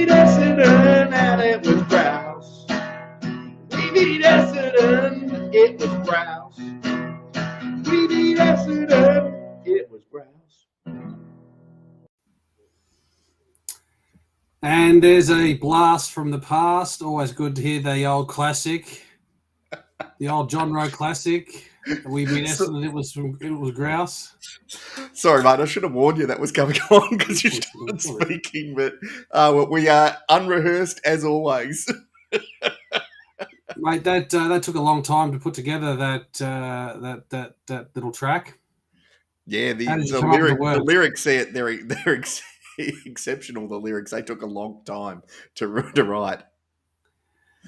beat Essendon and it was grouse. We beat Essendon, it was grouse. We beat Essendon, it was grouse. And there's a blast from the past. Always good to hear the old classic, the old John Rowe classic. We beat Essendon, it was grouse. Sorry, mate, I should have warned you that was coming on because you started speaking, but we are unrehearsed as always. Mate, that took a long time to put together that little track. Yeah, the lyrics they're exceptional. The lyrics, they took a long time to write.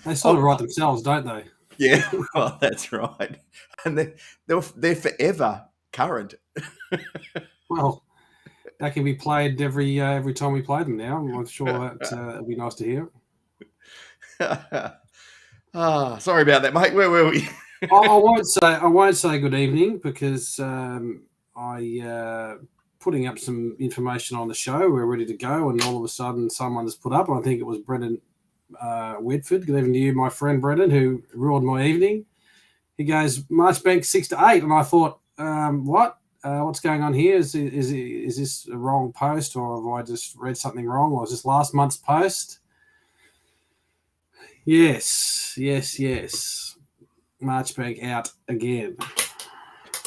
They sort of write themselves, don't they? Yeah, well, that's right, and they're forever current. Well, that can be played every time we play them now. I'm sure that'll be nice to hear. Sorry about that, mate. Where were we? I won't say good evening because putting up some information on the show. We're ready to go, and all of a sudden, someone has put up. I think it was Brendan Whitford. Good evening to you, my friend Brendan, who ruined my evening. He goes Marchbank 6-8, and I thought, what? What's going on here? Is this a wrong post, or have I just read something wrong, or is this last month's post? Yes. Marchbank out again.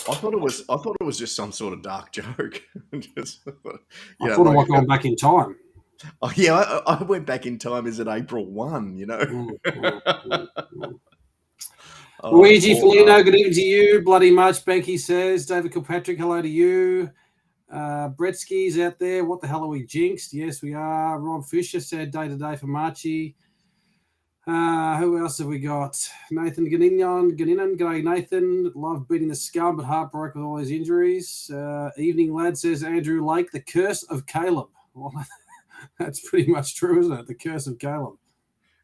I thought it was just some sort of dark joke. I thought I was going back in time. Oh yeah, I went back in time. Is it April 1? You know. Luigi Foligno, good evening to you. Bloody Marchbank, he says. David Kilpatrick, hello to you. Bretsky's out there. What the hell are we jinxed? Yes, we are. Rob Fisher said day to day for Marchie. Who else have we got? Nathan Ganinan. G'day, Nathan. Love beating the scum, but heartbroken with all his injuries. Evening, lad, says Andrew Lake. The curse of Caleb. Well, that's pretty much true, isn't it? The curse of Caleb.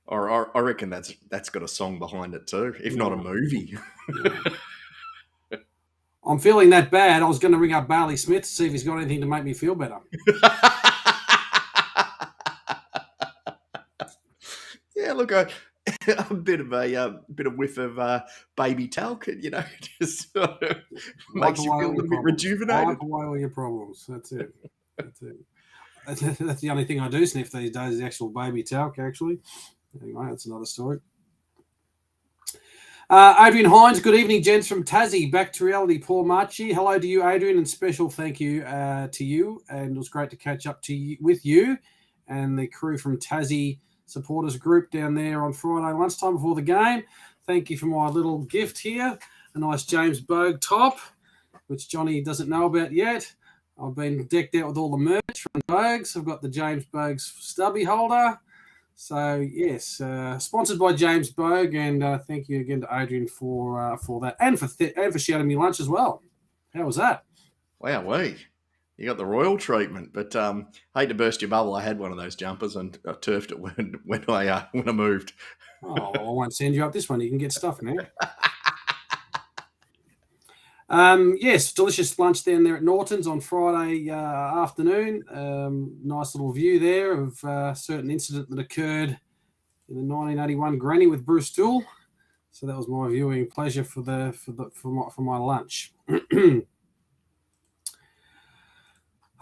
Or I reckon that's got a song behind it too, if not a movie. I'm feeling that bad. I was going to ring up Barley Smith to see if he's got anything to make me feel better. Yeah, look, a bit of whiff of baby talc, you know, just makes you feel a bit rejuvenated. Wipe away all your problems. That's it. That's the only thing I do sniff these days is actual baby talc, actually. Anyway, that's another story. Adrian Hines, good evening, gents from Tassie. Back to reality, Paul Marchi. Hello to you, Adrian, and special thank you to you. And it was great to catch up with you and the crew from Tassie supporters group down there on Friday lunchtime before the game. Thank you for my little gift here, a nice James Bogue top, which Johnny doesn't know about yet. I've been decked out with all the merch from Bogues. I've got the James Bogues stubby holder. So, yes, sponsored by James Bogue, and thank you again to Adrian for that, and for shouting me lunch as well. How was that? Wow, you got the royal treatment, but hate to burst your bubble. I had one of those jumpers and I turfed it when I moved. Oh, I won't send you up this one. You can get stuff now. Yes, delicious lunch down there at Norton's on Friday afternoon. Nice little view there of a certain incident that occurred in the 1981 Granny with Bruce Toole. So that was my viewing pleasure for my lunch.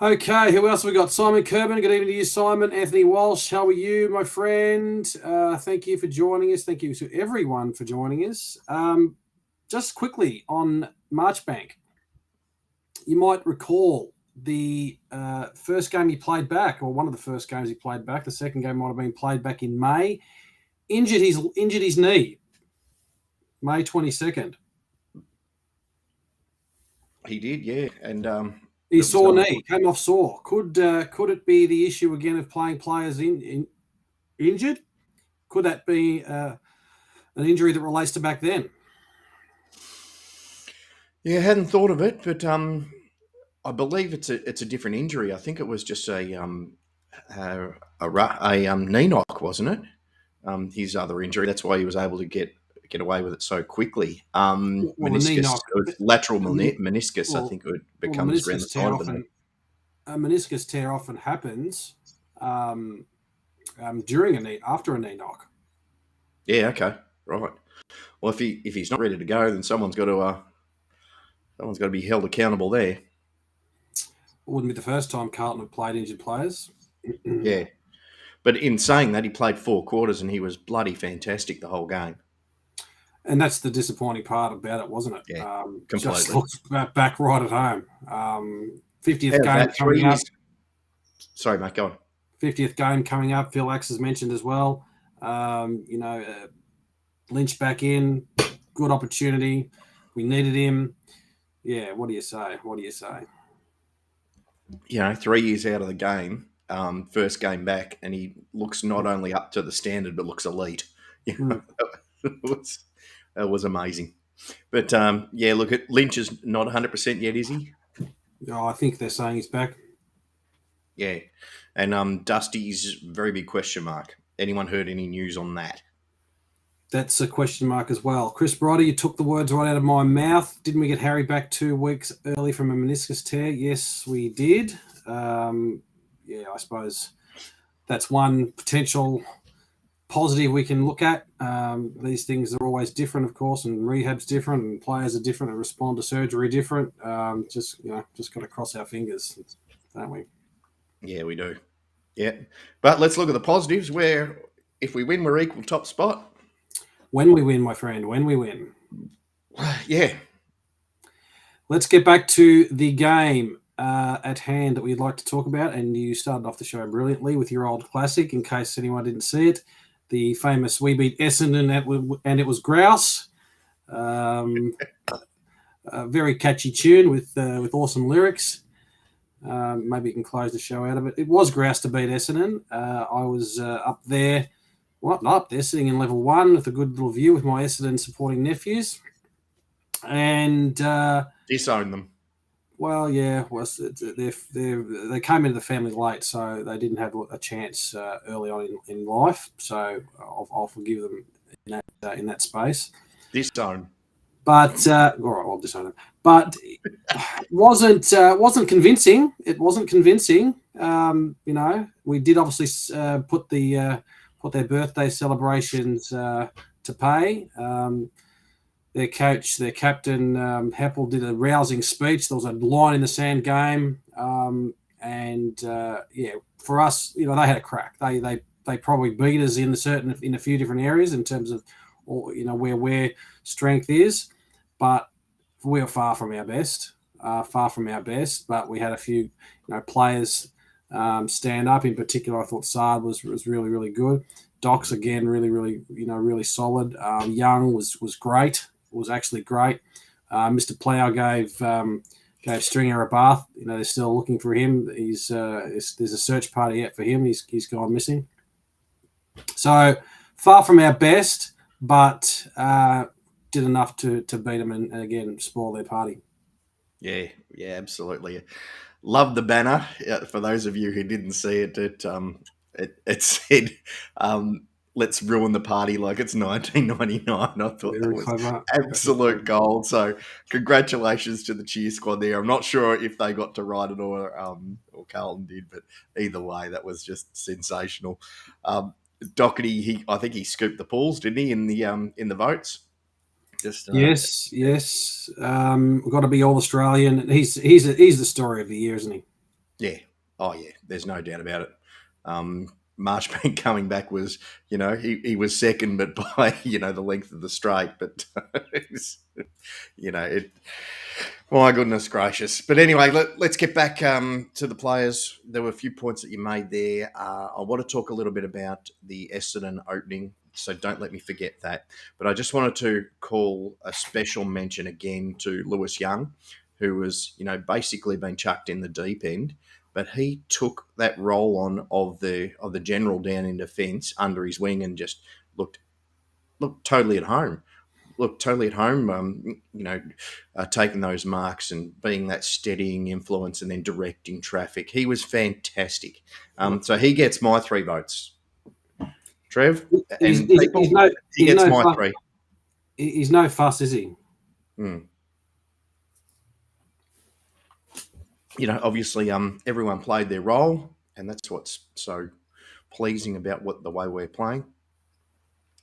Okay, who else have we got? Simon Kerban. Good evening to you, Simon. Anthony Walsh, how are you, my friend? Thank you for joining us. Thank you to everyone for joining us. Just quickly on Marchbank, you might recall the first game he played back, or one of the first games he played back. The second game might have been played back in May. Injured his knee, May 22nd. He did, yeah, and he sore knee, came off sore. Could it be the issue again of playing players injured? Could that be an injury that relates to back then? Yeah, I hadn't thought of it, but I believe it's a different injury. I think it was just a knee knock, wasn't it? His other injury. That's why he was able to get away with it so quickly. Meniscus, lateral meniscus, I think it becomes around the side of the knee. A meniscus tear often happens after a knee knock. Yeah, okay, right. Well, if he's not ready to go, then someone's got to be held accountable there. Wouldn't be the first time Carlton have played injured players. Yeah, but in saying that, he played 4 quarters and he was bloody fantastic the whole game. And that's the disappointing part about it, wasn't it? Yeah, just completely. looked back right at home. 50th game That coming up. Sorry, mate, go on. 50th game coming up. Phil X has mentioned as well. Lynch back in, good opportunity. We needed him. Yeah, what do you say? 3 years out of the game, first game back, and he looks not only up to the standard but looks elite. That was amazing. But look, Lynch is not 100% yet, is he? Oh, I think they're saying he's back. Yeah, and Dusty's very big question mark. Anyone heard any news on that? That's a question mark as well. Chris Brodder, you took the words right out of my mouth. Didn't we get Harry back 2 weeks early from a meniscus tear? Yes, we did. I suppose that's one potential positive we can look at. These things are always different, of course, and rehab's different, and players are different, and respond to surgery different. Just got to cross our fingers, don't we? Yeah, we do. Yeah, but let's look at the positives. Where if we win, we're equal top spot. When we win, my friend, when we win. Yeah. Let's get back to the game at hand that we'd like to talk about. And you started off the show brilliantly with your old classic, in case anyone didn't see it. The famous "We beat Essendon and it was grouse." A very catchy tune with awesome lyrics. Maybe you can close the show out of it. It was grouse to beat Essendon. I was up there. Well, not up there, sitting in level 1 with a good little view with my Essendon supporting nephews. And disown them. Well, yeah, they came into the family late, so they didn't have a chance early on in life. So I'll forgive them in that space. Disown. But all right, I'll disown them. But wasn't convincing. It wasn't convincing. We did obviously put their birthday celebrations to pay. Their coach, their captain, Heppel, did a rousing speech. There was a line in the sand game. For us, they had a crack. They probably beat us in a few different areas in terms of, where strength is. But we were far from our best. But we had a few, players stand up. In particular, I thought Saad was really, really good. Docs again, really, really, really solid. Young was great. Was actually great. Mr. Plough gave Stringer a bath. They're still looking for him. There's a search party out for him. He's gone missing. So far from our best, but did enough to beat them and again spoil their party. Yeah, absolutely. Love the banner. For those of you who didn't see it, it said, "Let's ruin the party like it's 1999." I thought Very that was clever. absolute gold. So, congratulations to the cheer squad there. I'm not sure if they got to write it or Carlton did, but either way, that was just sensational. Doherty, I think he scooped the pools, didn't he, in the votes? Yes. We've got to be all Australian. He's the story of the year, isn't he? Yeah. Oh, yeah. There's no doubt about it. Marchbank coming back was, he was second, but by, the length of the straight. But, my goodness gracious. But anyway, let's get back to the players. There were a few points that you made there. I want to talk a little bit about the Essendon opening, so don't let me forget that. But I just wanted to call a special mention again to Lewis Young, who was, basically been chucked in the deep end. But he took that role on of the general down in defence under his wing and just looked totally at home. Taking those marks and being that steadying influence and then directing traffic. He was fantastic. So he gets my 3 votes. Trev? He gets my 3. He's no fuss, is he? Obviously, everyone played their role, and that's what's so pleasing about the way we're playing.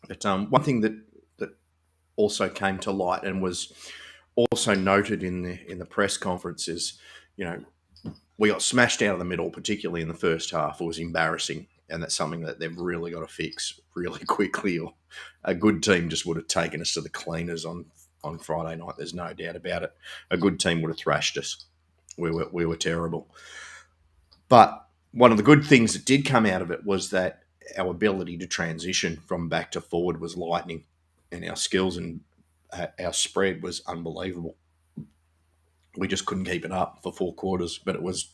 But one thing that also came to light and was also noted in the press conference is, we got smashed out of the middle, particularly in the first half. It was embarrassing, and that's something that they've really got to fix really quickly, or a good team just would have taken us to the cleaners on Friday night. There's no doubt about it. A good team would have thrashed us. We were terrible. But one of the good things that did come out of it was that our ability to transition from back to forward was lightning, and our skills and our spread was unbelievable. We just couldn't keep it up for 4 quarters, but it was,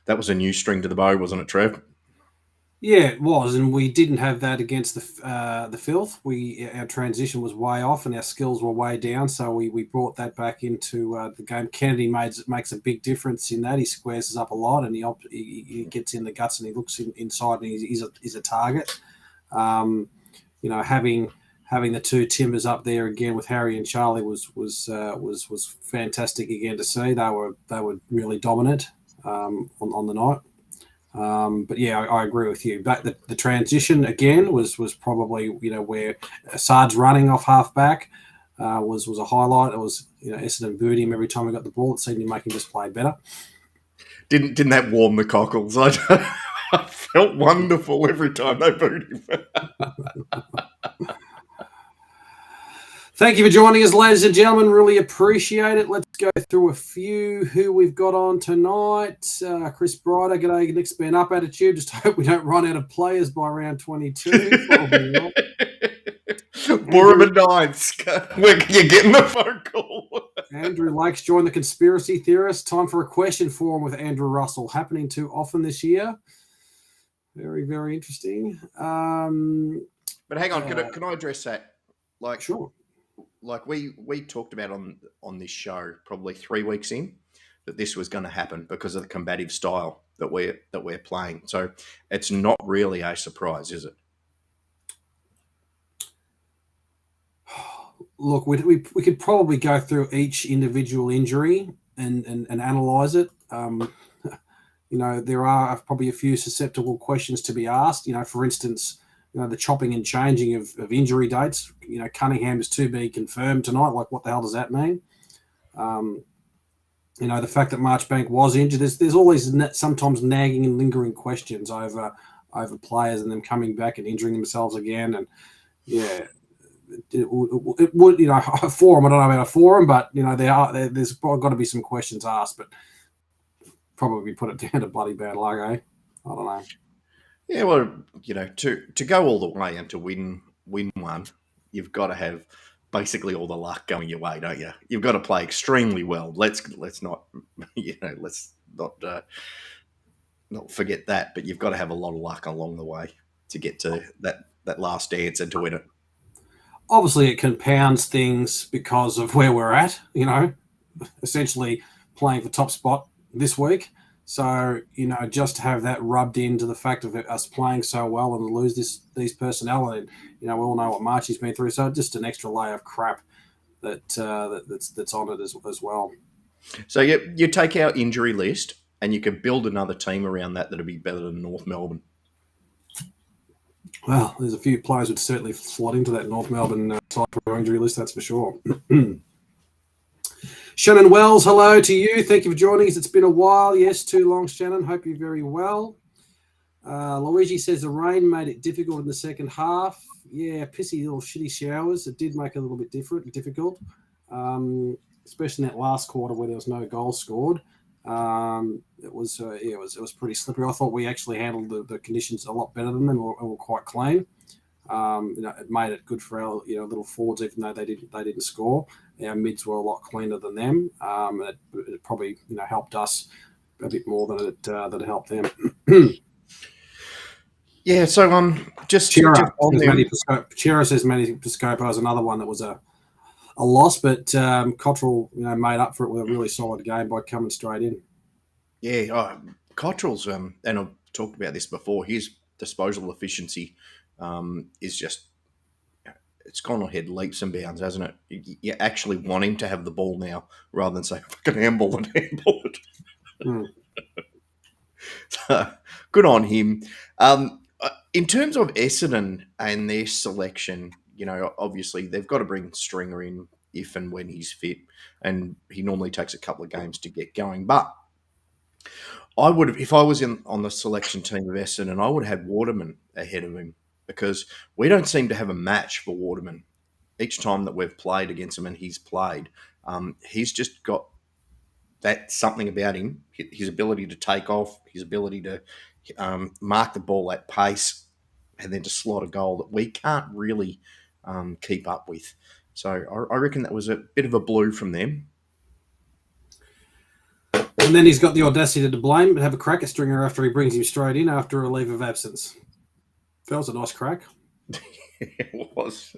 that was a new string to the bow, wasn't it, Trev? Yeah, it was, and we didn't have that against the Filth. Our transition was way off, and our skills were way down. So we brought that back into the game. Kennedy makes a big difference in that. He squares us up a lot, and he gets in the guts, and he looks inside, and he's a target. Having the 2 Timbers up there again with Harry and Charlie was fantastic again to see. They were really dominant on the night. But yeah, I agree with you. But the transition again was probably where Assad's running off half back was a highlight. It was Essendon booed him every time we got the ball. It seemed to make him just play better. Didn't that warm the cockles? I felt wonderful every time they booed him. Thank you for joining us, ladies and gentlemen. Really appreciate it. Let's go through a few who we've got on tonight. Chris Bryder, g'day, Nick's been up attitude. Just hope we don't run out of players by round 22. Borough Ninth, where can you get in the phone call? Andrew Lakes joined the conspiracy theorists. Time for a question forum with Andrew Russell. Happening too often this year. Very, very interesting. But hang on, can I address that? Sure. Like we talked about on this show probably 3 weeks in that this was going to happen because of the combative style that we're playing. So it's not really a surprise, is it? Look, we could probably go through each individual injury and analyse it. There are probably a few susceptible questions to be asked. For instance, the chopping and changing of injury dates. Cunningham is to be confirmed tonight. Like, what the hell does that mean? The fact that Marchbank was injured. There's always sometimes nagging and lingering questions over players and them coming back and injuring themselves again. And yeah, it would a forum. I don't know about a forum, but there's probably got to be some questions asked. But probably put it down to bloody bad luck, eh? I don't know. Yeah, well, to go all the way and to win one, you've got to have basically all the luck going your way, don't you? You've got to play extremely well. Let's not not forget that. But you've got to have a lot of luck along the way to get to that last dance and to win it. Obviously, it compounds things because of where we're at. Essentially playing for top spot this week. So, just to have that rubbed into the fact of us playing so well and lose these personnel, and we all know what Marchie's been through. So, just an extra layer of crap that's on it as well. So, you take our injury list and you can build another team around that'll be better than North Melbourne. Well, there's a few players would certainly slot into that North Melbourne side for injury list, that's for sure. Shannon Wells, hello to you. Thank you for joining us. It's been a while. Yes, too long, Shannon. Hope you're very well. Luigi says the rain made it difficult in the second half. Yeah, pissy little shitty showers. It did make it a little bit difficult, especially in that last quarter where there was no goal scored. It was pretty slippery. I thought we actually handled the conditions a lot better than them, and were quite clean. It made it good for our little forwards, even though they didn't score. Our mids were a lot cleaner than them. It probably helped us a bit more than it helped them. Yeah. So just Chera says Manny Piscopo is another one that was a loss, but Cottrell made up for it with a really solid game by coming straight in. Yeah, Cottrell's and I've talked about this before. His disposal efficiency is just, it's gone ahead leaps and bounds, hasn't it? You actually want him to have the ball now rather than say, fucking handball it. So, good on him. In terms of Essendon and their selection, obviously they've got to bring Stringer in if and when he's fit, and he normally takes a couple of games to get going. But I would have, if I was on the selection team of Essendon, I would have had Waterman ahead of him because we don't seem to have a match for Waterman. Each time that we've played against him and he's played, he's just got that something about him, his ability to take off, his ability to mark the ball at pace, and then to slot a goal that we can't really keep up with. So I reckon that was a bit of a blue from them. And then he's got the audacity to blame, but have a crack at Stringer after he brings him straight in after a leave of absence. That was a nice crack. It was.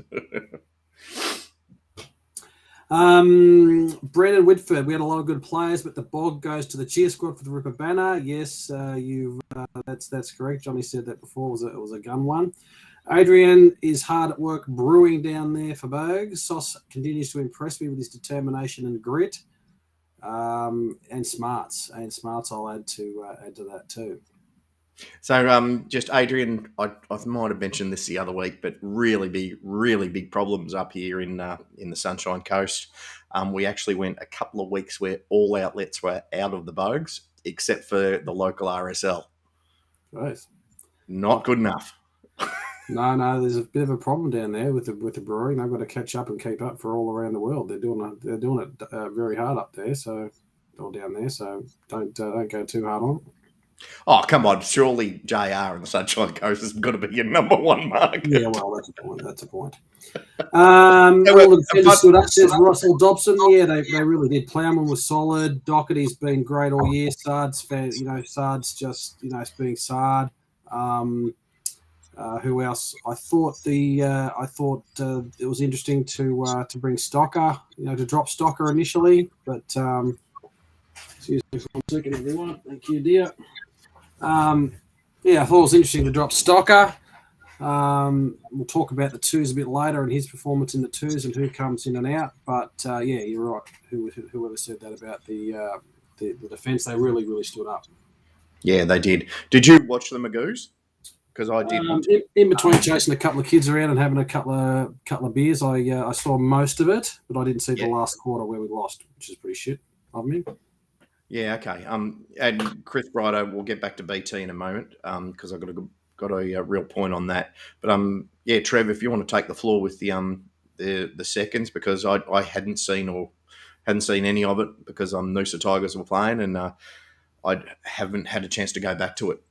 Brandon Whitford, we had a lot of good players, but the bog goes to the cheer squad for the Ripper banner. Yes, that's correct. Johnny said that before. It was a gun one. Adrian is hard at work brewing down there for Bogue. Sauce continues to impress me with his determination and grit. And smarts. I'll add to that too. So, just Adrian, I might have mentioned this the other week, but really big problems up here in the Sunshine Coast. We actually went a couple of weeks where all outlets were out of the Bogues, except for the local RSL. Nice. Not good enough. No, there's a bit of a problem down there with the brewery. They've got to catch up and keep up for all around the world. They're doing it very hard up there, so or down there. So don't go too hard on it. Oh, come on. Surely JR and the Sunshine Coast has got to be your number one market. Yeah, well, that's a point. All the defenders stood up, says Russell Dobson. Yeah, they really did. Plowman was solid. Doherty's been great all year. Sard's just, being Sard. Who else? I thought it was interesting to bring Stocker, to drop Stocker initially, but excuse me for 1 second, everyone. Thank you, dear. I thought it was interesting to drop Stocker. We'll talk about the twos a bit later and his performance in the twos and who comes in and out. But you're right. Whoever said that about the defence, they really stood up. Yeah, they did. Did you watch the Magoos? Because I did. In between chasing a couple of kids around and having a couple of beers, I saw most of it, but I didn't see the last quarter where we lost, which is pretty shit of me. Yeah, okay. And Chris Brighto, we'll get back to BT in a moment because I've got a real point on that. But Trev, if you want to take the floor with the seconds, because I hadn't seen any of it because Noosa Tigers were playing and I haven't had a chance to go back to it.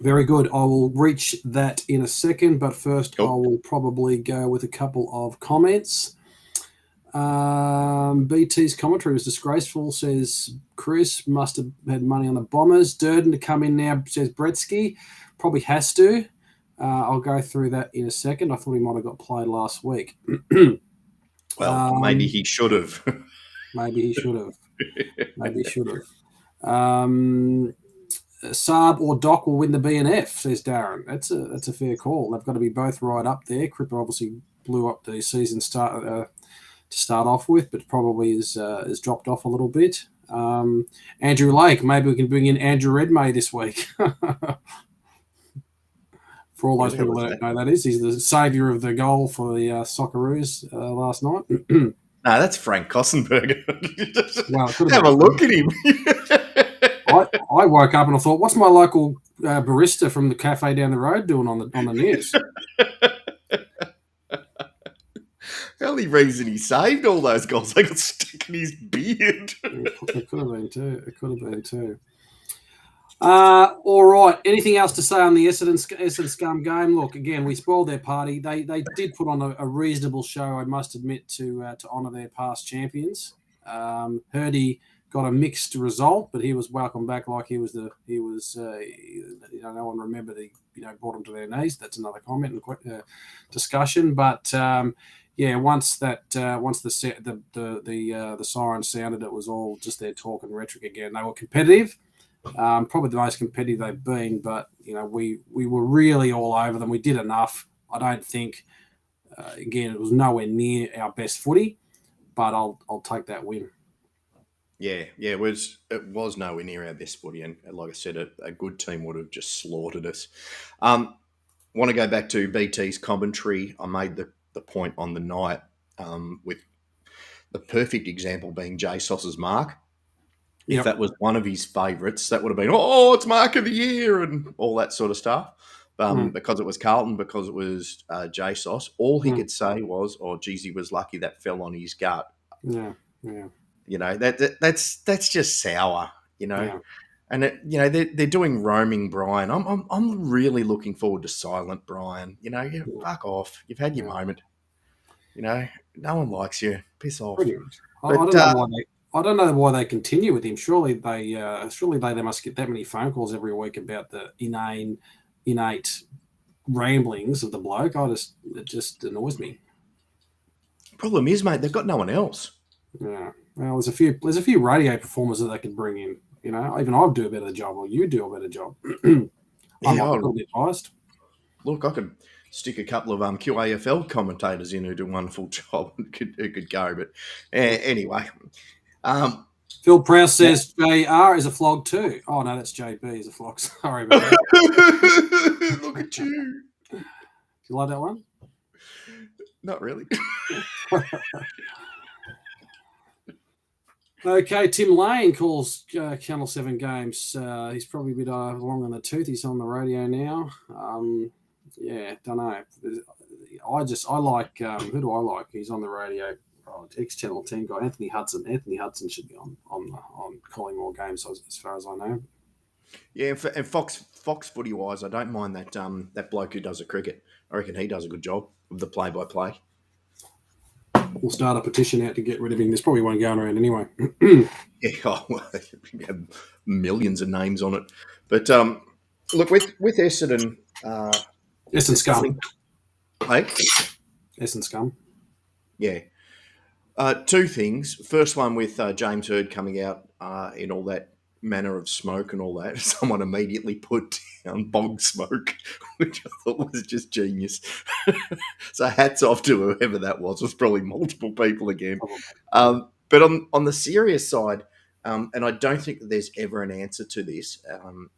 Very good. I will reach that in a second, but first I will probably go with a couple of comments. BT's commentary was disgraceful, says Chris. Must have had money on the Bombers. Durden to come in now, says Bretsky. Probably has to. I'll go through that in a second. I thought he might have got played last week. Well, maybe he should have. Maybe he should have. Saab or Doc will win the BNF, says Darren. That's a fair call. They've got to be both right up there. Cripper obviously blew up the season to start off with, but probably is dropped off a little bit. Andrew Lake, maybe we can bring in Andrew Redmay this week. For all those people that don't know that is, he's the saviour of the goal for the Socceroos last night. No, that's Frank Kossenberger. Well, have a look at him. I woke up and I thought, what's my local barista from the cafe down the road doing on the news? The only reason he saved all those goals, they got stuck in his beard. It could have been too. All right. Anything else to say on the Essendon Scum game? Look, again, we spoiled their party. They did put on a reasonable show, I must admit, to honour their past champions. Hurdy got a mixed result, but he was welcomed back like he was. No one remembered he brought them to their knees. That's another comment and discussion. But once the siren sounded, it was all just their talk and rhetoric again. They were competitive, probably the most competitive they've been. But we were really all over them. We did enough. I don't think. Again, it was nowhere near our best footy, but I'll take that win. Yeah, it was nowhere near our best footy, and like I said, a good team would have just slaughtered us. Want to go back to BT's commentary? I made the point on the night with the perfect example being Jay Sauce's mark. If Yep. that was one of his favourites, that would have been, oh, it's mark of the year and all that sort of stuff. Because it was Carlton, because it was Jay Sauce, all he could say was, oh, geez, he was lucky that fell on his gut. Yeah. Yeah. You know, that's just sour, you know. Yeah. And they're doing roaming Brian. I'm really looking forward to silent Brian. You know, fuck off. You've had your Yeah. moment. You know, no one likes you. Piss off. Pretty much. I But don't know why they. I don't know why they continue with him. Surely they must get that many phone calls every week about the innate ramblings of the bloke. It just annoys me. problem is, mate, they've got no one else. Yeah. Well, there's a few radio performers that they could bring in. You know, even I'd do a better job, or you do a better job. I'm a little bit biased. Look, I could stick a couple of QAFL commentators in who do a wonderful job who could go. But anyway, Phil Prowse says JR is a flog too. Oh no, that's JB is a flog. Sorry about that. look at you. Do you like that one? Not really. Okay, Tim Lane calls Channel 7 games. He's probably a bit long on the tooth. He's on the radio now. Yeah, don't know. I like, who do I like? He's on the radio. Oh, ex-Channel 10 guy, Anthony Hudson. Anthony Hudson should be on calling more games as far as I know. Yeah, and Fox footy-wise, I don't mind that bloke who does the cricket. I reckon he does a good job of the play-by-play. We'll start a petition out to get rid of him. There's probably one going around anyway. Yeah, we have millions of names on it. But look, with Essendon... Essendon scum. Hey? Essendon scum. Yeah. Two things. First one with James Hird coming out in all that manner of smoke and all that. Someone immediately put down bog smoke, which I thought was just genius. So hats off to whoever that was. It was probably multiple people again. But on the serious side, and I don't think that there's ever an answer to this,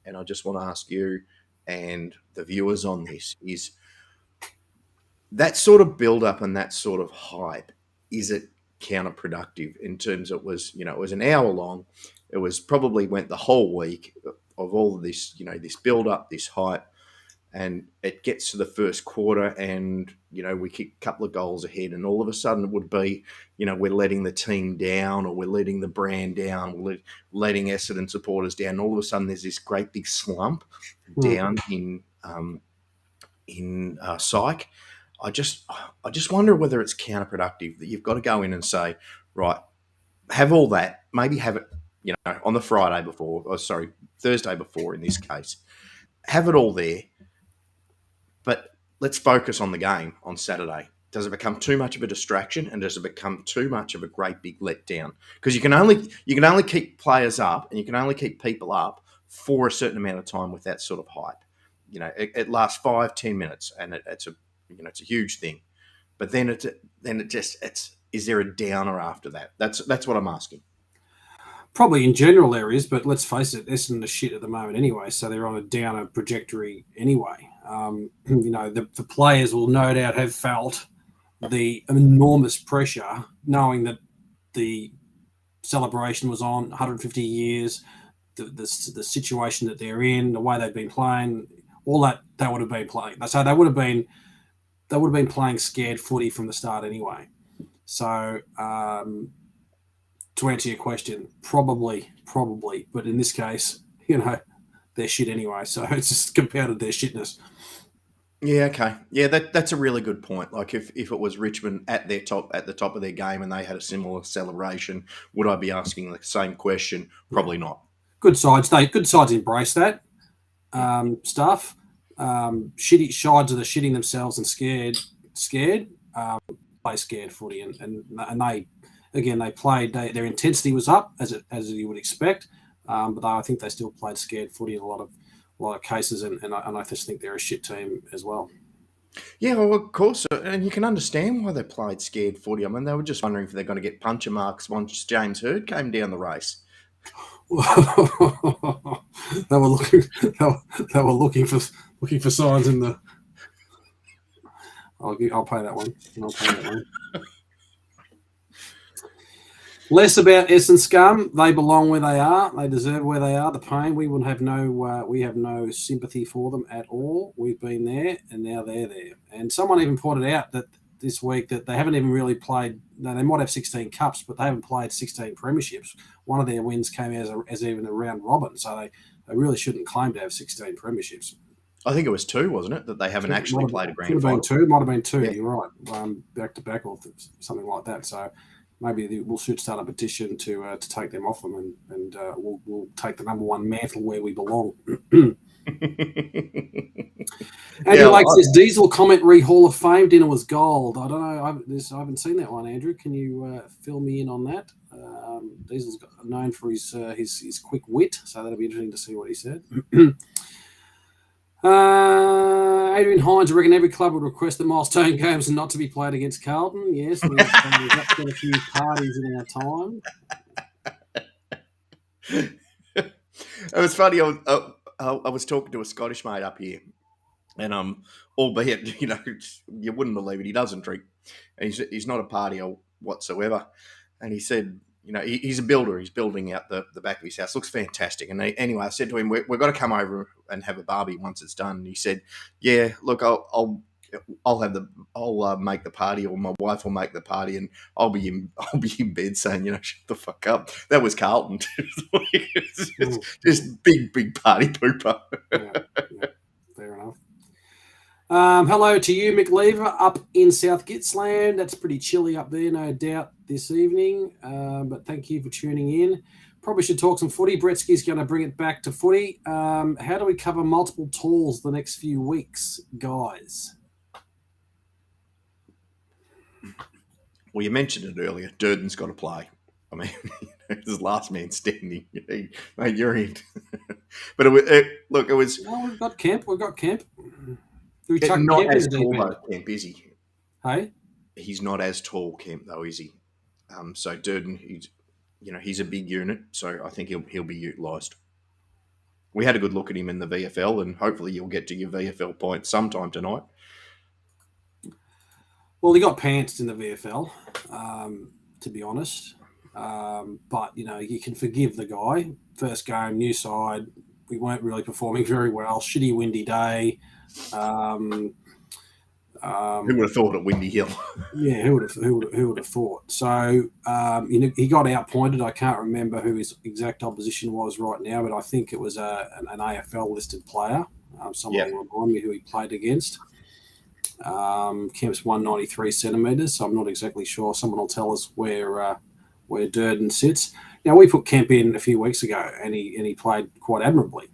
and I just want to ask you and the viewers on this, is that sort of build-up and that sort of hype, is it counterproductive in terms of it was an hour long. It was probably went the whole week of all of this, this build up, this hype, and it gets to the first quarter and, we kick a couple of goals ahead and all of a sudden it would be, we're letting the team down or we're letting the brand down, we're letting Essendon supporters down. And all of a sudden there's this great big slump down in psych. I just wonder whether it's counterproductive that you've got to go in and say, right, have all that, maybe have it, on the Thursday before in this case, have it all there, but let's focus on the game on Saturday. Does it become too much of a distraction and does it become too much of a great big letdown? Because you can only keep players up and you can only keep people up for a certain amount of time with that sort of hype. It lasts 5-10 minutes and it's a huge thing. But then is there a downer after that? That's what I'm asking. Probably in general there is, but let's face it, Essendon are shit at the moment anyway, so they're on a downer trajectory anyway. The players will no doubt have felt the enormous pressure knowing that the celebration was on 150 years, the situation that they're in, the way they've been playing, all that they would have been playing. So they would have been playing scared footy from the start anyway. So to answer your question, probably, but in this case, they're shit anyway. So it's just compounded their shitness. Yeah, okay. Yeah, that's a really good point. Like if it was Richmond at the top of their game and they had a similar celebration, would I be asking the same question? Probably not. Good sides embrace that stuff. Shitty sides that are shitting themselves and scared, play scared footy, and they played. Their intensity was up as you would expect, but I think they still played scared footy in a lot of cases, and I just think they're a shit team as well. Yeah, well, of course, and you can understand why they played scared footy. I mean, they were just wondering if they're going to get puncher marks once James Hird came down the race. They were looking. They were looking for signs in the. I'll pay that one. I'll pay that one. Less about S and Scum. They belong where they are. They deserve where they are. The pain. We would have no. We have no sympathy for them at all. We've been there, and now they're there. And someone even pointed out that this week that they haven't even really played. No, they might have 16 cups, but they haven't played 16 premierships. One of their wins came as even a round robin, so they really shouldn't claim to have 16 premierships. I think it was 2, wasn't it, that they haven't actually played a grand final? Might have been 2. Yeah. You're right. Back to back or something like that. So maybe we'll should start a petition to take them off them, and we'll take the number 1 mantle where we belong. Andrew Lake says Diesel commentary Hall of Fame dinner was gold. I don't know. I haven't seen that one, Andrew. Can you fill me in on that? Diesel's known for his quick wit, so that'll be interesting to see what he said. Adrian Hines, I reckon every club would request the milestone games and not to be played against Carlton. Yes, we've got a few parties in our time. It was funny. I was talking to a Scottish mate up here, and albeit you wouldn't believe it, he doesn't drink, and he's not a partier whatsoever. And he said, he's a builder. He's building out the back of his house. Looks fantastic. And anyway, I said to him, we've got to come over and have a barbie once it's done. And he said, yeah, look, I'll make the party, or my wife will make the party, and I'll be in bed saying, shut the fuck up. That was Carlton. just big party pooper. Yeah, fair enough. Hello to you, Mick Lever, up in South Gippsland. That's pretty chilly up there, no doubt, this evening. But thank you for tuning in. Probably should talk some footy. Bretsky's going to bring it back to footy. How do we cover multiple tools the next few weeks, guys? Well, you mentioned it earlier. Durden's got to play. I mean, this last man standing. Mate, you're in. But it was. Well, we've got Kemp. Not as tall, though, Kemp, is he? Hey? He's not as tall, Kemp, though, is he? So Durden, he's a big unit, so I think he'll be utilised. We had a good look at him in the VFL, and hopefully you'll get to your VFL points sometime tonight. Well, he got pantsed in the VFL, to be honest. But, you can forgive the guy. First game, new side. We weren't really performing very well. Shitty windy day. Who would have thought at Windy Hill? Yeah, who would have thought? So, he got outpointed. I can't remember who his exact opposition was right now, but I think it was an AFL listed player. Someone will remind me who he played against. Kemp's 193 centimetres, so I'm not exactly sure. Someone will tell us where Durden sits. Now, we put Kemp in a few weeks ago, and he played quite admirably.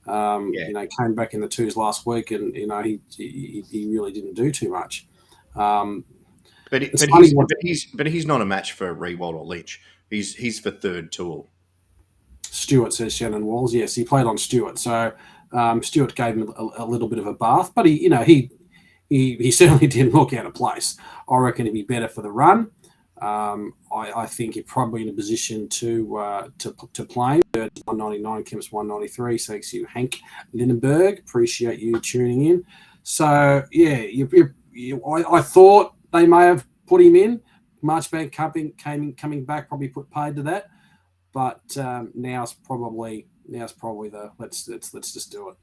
Came back in the twos last week, and he really didn't do too much. But he's not a match for Rewald or Lynch. He's for third tool. Stewart, says Shannon Walls. Yes, he played on Stewart, so Stewart gave him a little bit of a bath, but he certainly didn't look out of place. I reckon he'd be better for the run. I think you're probably in a position to play. 199, Kemp's 193. Thanks you, Hank Lindenberg. Appreciate you tuning in. So yeah, I thought they may have put him in. Marchbank coming back probably put paid to that, but now's probably the let's just do it.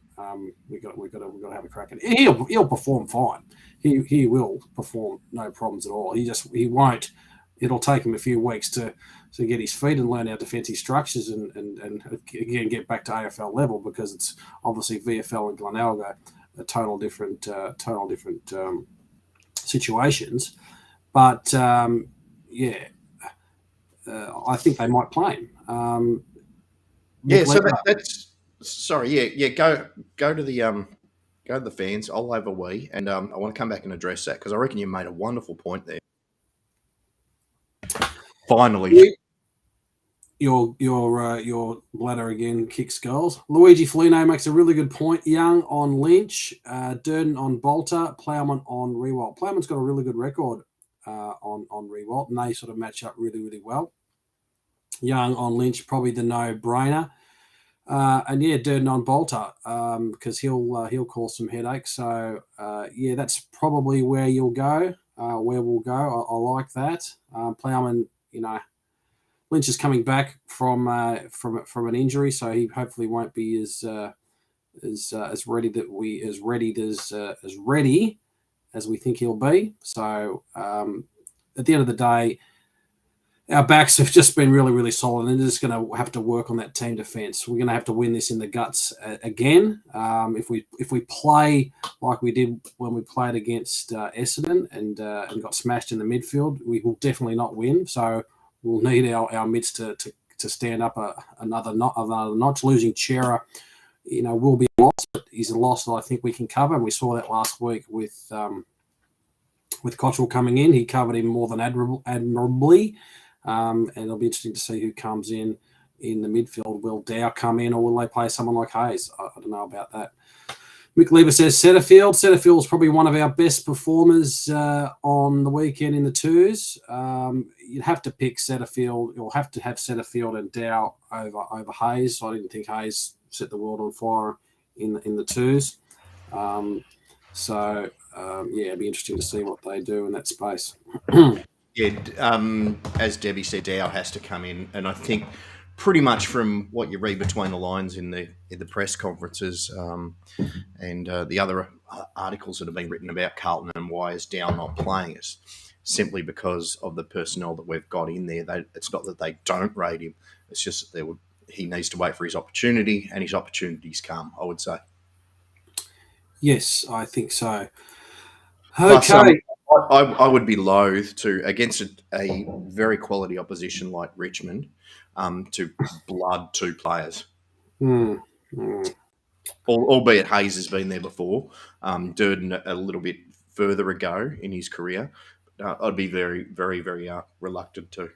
We got to have a crack at it. He'll perform fine. He will perform no problems at all. He won't. It'll take him a few weeks to get his feet and learn our defensive structures and again get back to AFL level, because it's obviously VFL and Glenelg are total different situations. But I think they might play him. So that's sorry. Yeah. Go to the fans. I'll have a wee, and I want to come back and address that, because I reckon you made a wonderful point there. Finally. Your bladder again kicks goals. Luigi Foligno makes a really good point. Young on Lynch, Durden on Bolter, Plowman on Rewalt. Plowman's got a really good record on Rewalt, and they sort of match up really, really well. Young on Lynch, probably the no-brainer. And yeah, Durden on Bolter, because he'll cause some headaches. So yeah, that's probably where you'll go. Where we'll go. I like that. Plowman, Lynch is coming back from an injury, so he hopefully won't be as ready as we think he'll be. So at the end of the day, our backs have just been really, really solid, and they're just going to have to work on that team defence. We're going to have to win this in the guts again. If we play like we did when we played against Essendon and got smashed in the midfield, we will definitely not win. So we'll need our mids to stand up another notch. Losing Chera, will be a loss, but he's a loss that I think we can cover. And we saw that last week with Cottrell coming in. He covered him more than admirably. And it'll be interesting to see who comes in the midfield. Will Dow come in, or will they play someone like Hayes? I don't know about that. Mick Lever says Setterfield. Setterfield's probably one of our best performers on the weekend in the twos. You'd have to pick Setterfield. You'll have to have Setterfield and Dow over Hayes. I didn't think Hayes set the world on fire in the twos. Yeah, it'd be interesting to see what they do in that space. Yeah, as Debbie said, Dow has to come in, and I think pretty much from what you read between the lines in the press conferences and the other articles that have been written about Carlton and why is Dow not playing us, simply because of the personnel that we've got in there. It's not that they don't rate him; it's just that he needs to wait for his opportunity, and his opportunities come, I would say. Yes, I think so. Okay. Plus, I would be loath to, against a very quality opposition like Richmond, to blood two players. Albeit Hayes has been there before, Durden a little bit further ago in his career. I'd be very, very, very reluctant to.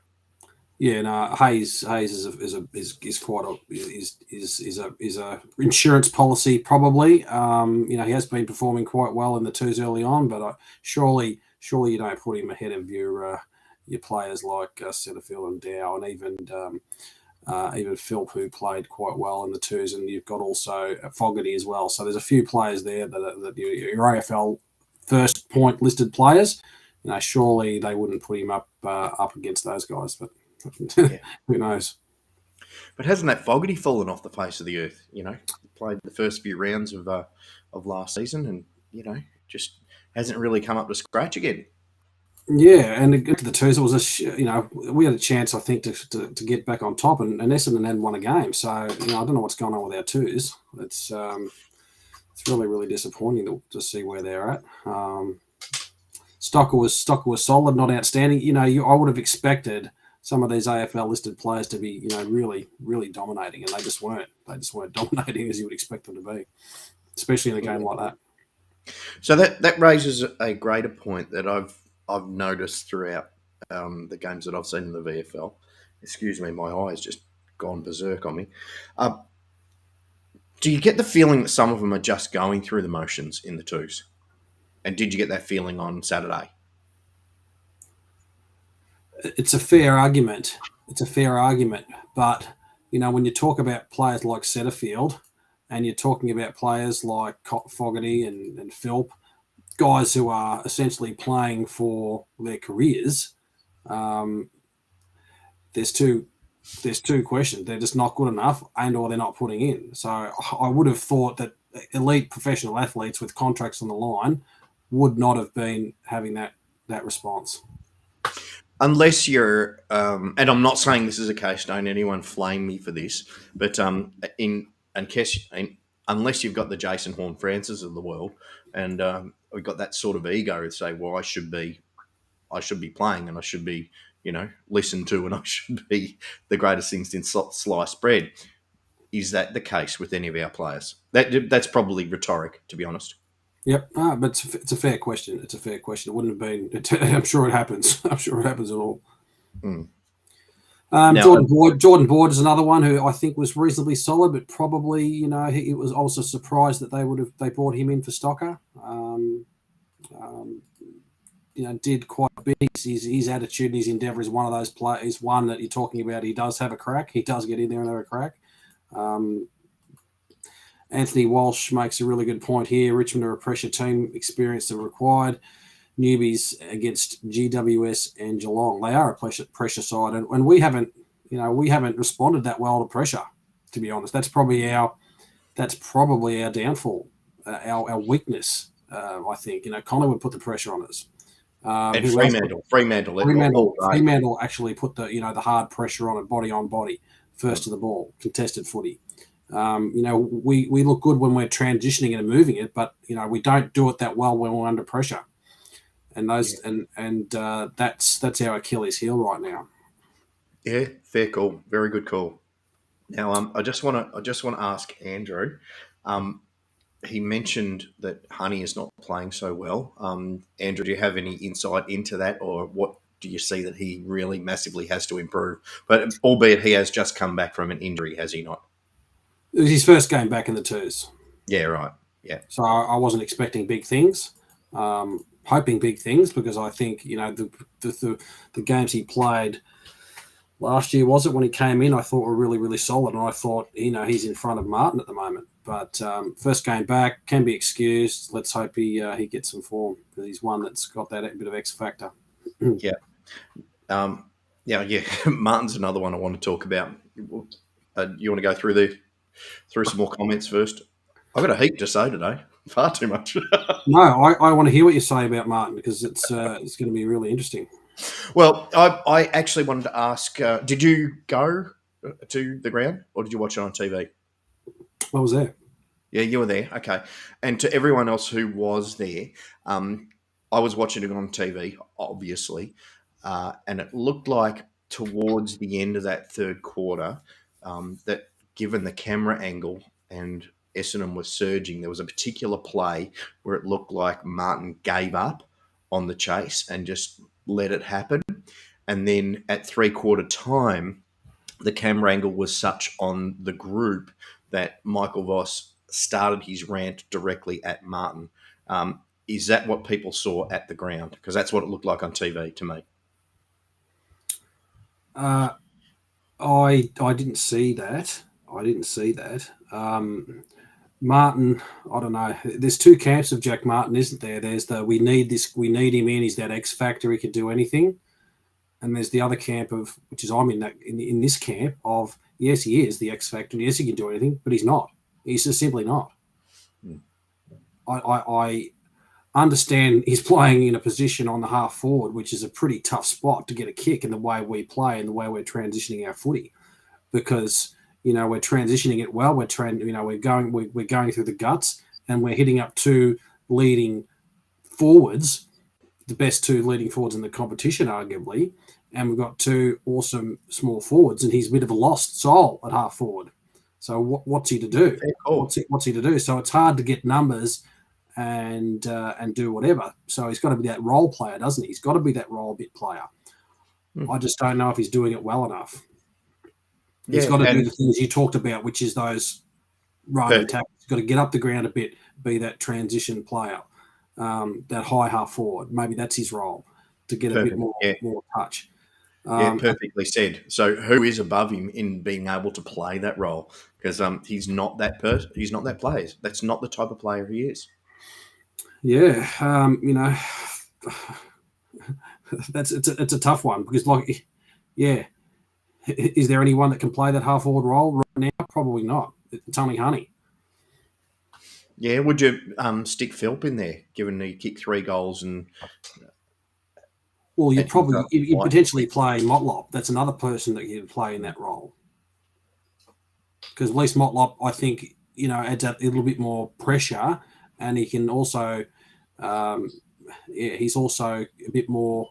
Yeah, no, Hayes is quite a insurance policy probably. He has been performing quite well in the twos early on, but surely you don't put him ahead of your players like Setterfield and Dow, and even Philp, who played quite well in the twos, and you've got also Fogarty as well. So there's a few players there that your AFL first point listed players. Surely they wouldn't put him up against those guys, but. Yeah. Who knows? But hasn't that Fogarty fallen off the face of the earth? Played the first few rounds of last season, and just hasn't really come up to scratch again. Yeah, and to get to the twos, it was we had a chance, I think, to get back on top, and Essendon hadn't won a game. So I don't know what's going on with our twos. It's really, really disappointing to see where they're at. Stocker was solid, not outstanding. I would have expected some of these AFL listed players to be, really, really dominating, and they just weren't. They just weren't dominating as you would expect them to be, especially in a game like that. So that raises a greater point that I've noticed throughout the games that I've seen in the VFL. Excuse me, my eye's just gone berserk on me. Do you get the feeling that some of them are just going through the motions in the twos? And did you get that feeling on Saturday? It's a fair argument. But, when you talk about players like Setterfield and you're talking about players like Fogarty and Philp, guys who are essentially playing for their careers, there's two questions. They're just not good enough, and or they're not putting in. So I would have thought that elite professional athletes with contracts on the line would not have been having that response. Unless you're, and I'm not saying this is a case, don't anyone flame me for this, but unless you've got the Jason Horne-Francis of the world, and we've got that sort of ego to say, well, I should be playing, and I should be, listened to, and I should be the greatest thing since sliced bread. Is that the case with any of our players? That's probably rhetoric, to be honest. Yep, but it's a fair question. It wouldn't have been. I'm sure it happens. I'm sure it happens at all. Jordan Boyd is another one who I think was reasonably solid, but probably it was also surprised that they brought him in for Stocker. Did quite big. His attitude and his endeavour is one of those players. One that you're talking about. He does have a crack. He does get in there and have a crack. Anthony Walsh makes a really good point here. Richmond are a pressure team, experience are required. Newbies against GWS and Geelong. They are a pressure side, and we haven't responded that well to pressure. To be honest, that's probably our downfall, our weakness. I think Collingwood put the pressure on us. And Fremantle actually put the hard pressure on it, body on body, first to the ball, contested footy. We look good when we're transitioning it and moving it, but we don't do it that well when we're under pressure. And that's our Achilles heel right now. Yeah, fair call, very good call. Now, I just want to ask Andrew. He mentioned that Honey is not playing so well. Andrew, do you have any insight into that, or what do you see that he really massively has to improve? But albeit he has just come back from an injury, has he not? It was his first game back in the twos. Yeah, right. Yeah. So I wasn't expecting big things, hoping big things, because I think the games he played last year, was it, when he came in, I thought were really, really solid, and I thought he's in front of Martin at the moment. But first game back, can be excused. Let's hope he gets some form, because he's one that's got that bit of X factor. Yeah. Martin's another one I want to talk about. You want to go through some more comments first? I've got a heap to say today. Far too much. No, I want to hear what you say about Martin, because it's going to be really interesting. Well, I actually wanted to ask, did you go to the ground, or did you watch it on TV? I was there. Yeah, you were there. Okay. And to everyone else who was there, I was watching it on TV, obviously, and it looked like towards the end of that third quarter that given the camera angle and Essendon was surging, there was a particular play where it looked like Martin gave up on the chase and just let it happen. And then at three-quarter time, the camera angle was such on the group that Michael Voss started his rant directly at Martin. Is that what people saw at the ground? Because that's what it looked like on TV to me. I didn't see that. Martin, I don't know. There's two camps of Jack Martin, isn't there? There's the we need him in. He's that X factor. He could do anything. And there's the other camp of, which is I'm in this camp of, yes, he is the X factor. And yes, he can do anything, but he's not. He's just simply not. Mm. I understand he's playing in a position on the half forward, which is a pretty tough spot to get a kick in the way we play and the way we're transitioning our footy, because we're transitioning it well. We're going through the guts, and we're hitting up two leading forwards, the best two leading forwards in the competition, arguably, and we've got two awesome small forwards, and he's a bit of a lost soul at half forward. So what's he to do? Cool. What's he to do? So it's hard to get numbers and do whatever. So he's got to be that role player, doesn't he? He's got to be that role bit player. I just don't know if he's doing it well enough. He's got to do the things you talked about, which is those run and tackles. He's got to get up the ground a bit, be that transition player, that high half forward. Maybe that's his role, to get a bit more touch. Perfectly said. So who is above him in being able to play that role? Because he's not that person. He's not that player. That's not the type of player he is. Yeah, it's a tough one, because is there anyone that can play that half forward role right now? Probably not. It's only Honey. Yeah, would you stick Philp in there, given he kicked 3 goals and? Well, you'd potentially play Motlop. That's another person that you'd play in that role, because at least Motlop, I think, adds a little bit more pressure, and he can also, he's also a bit more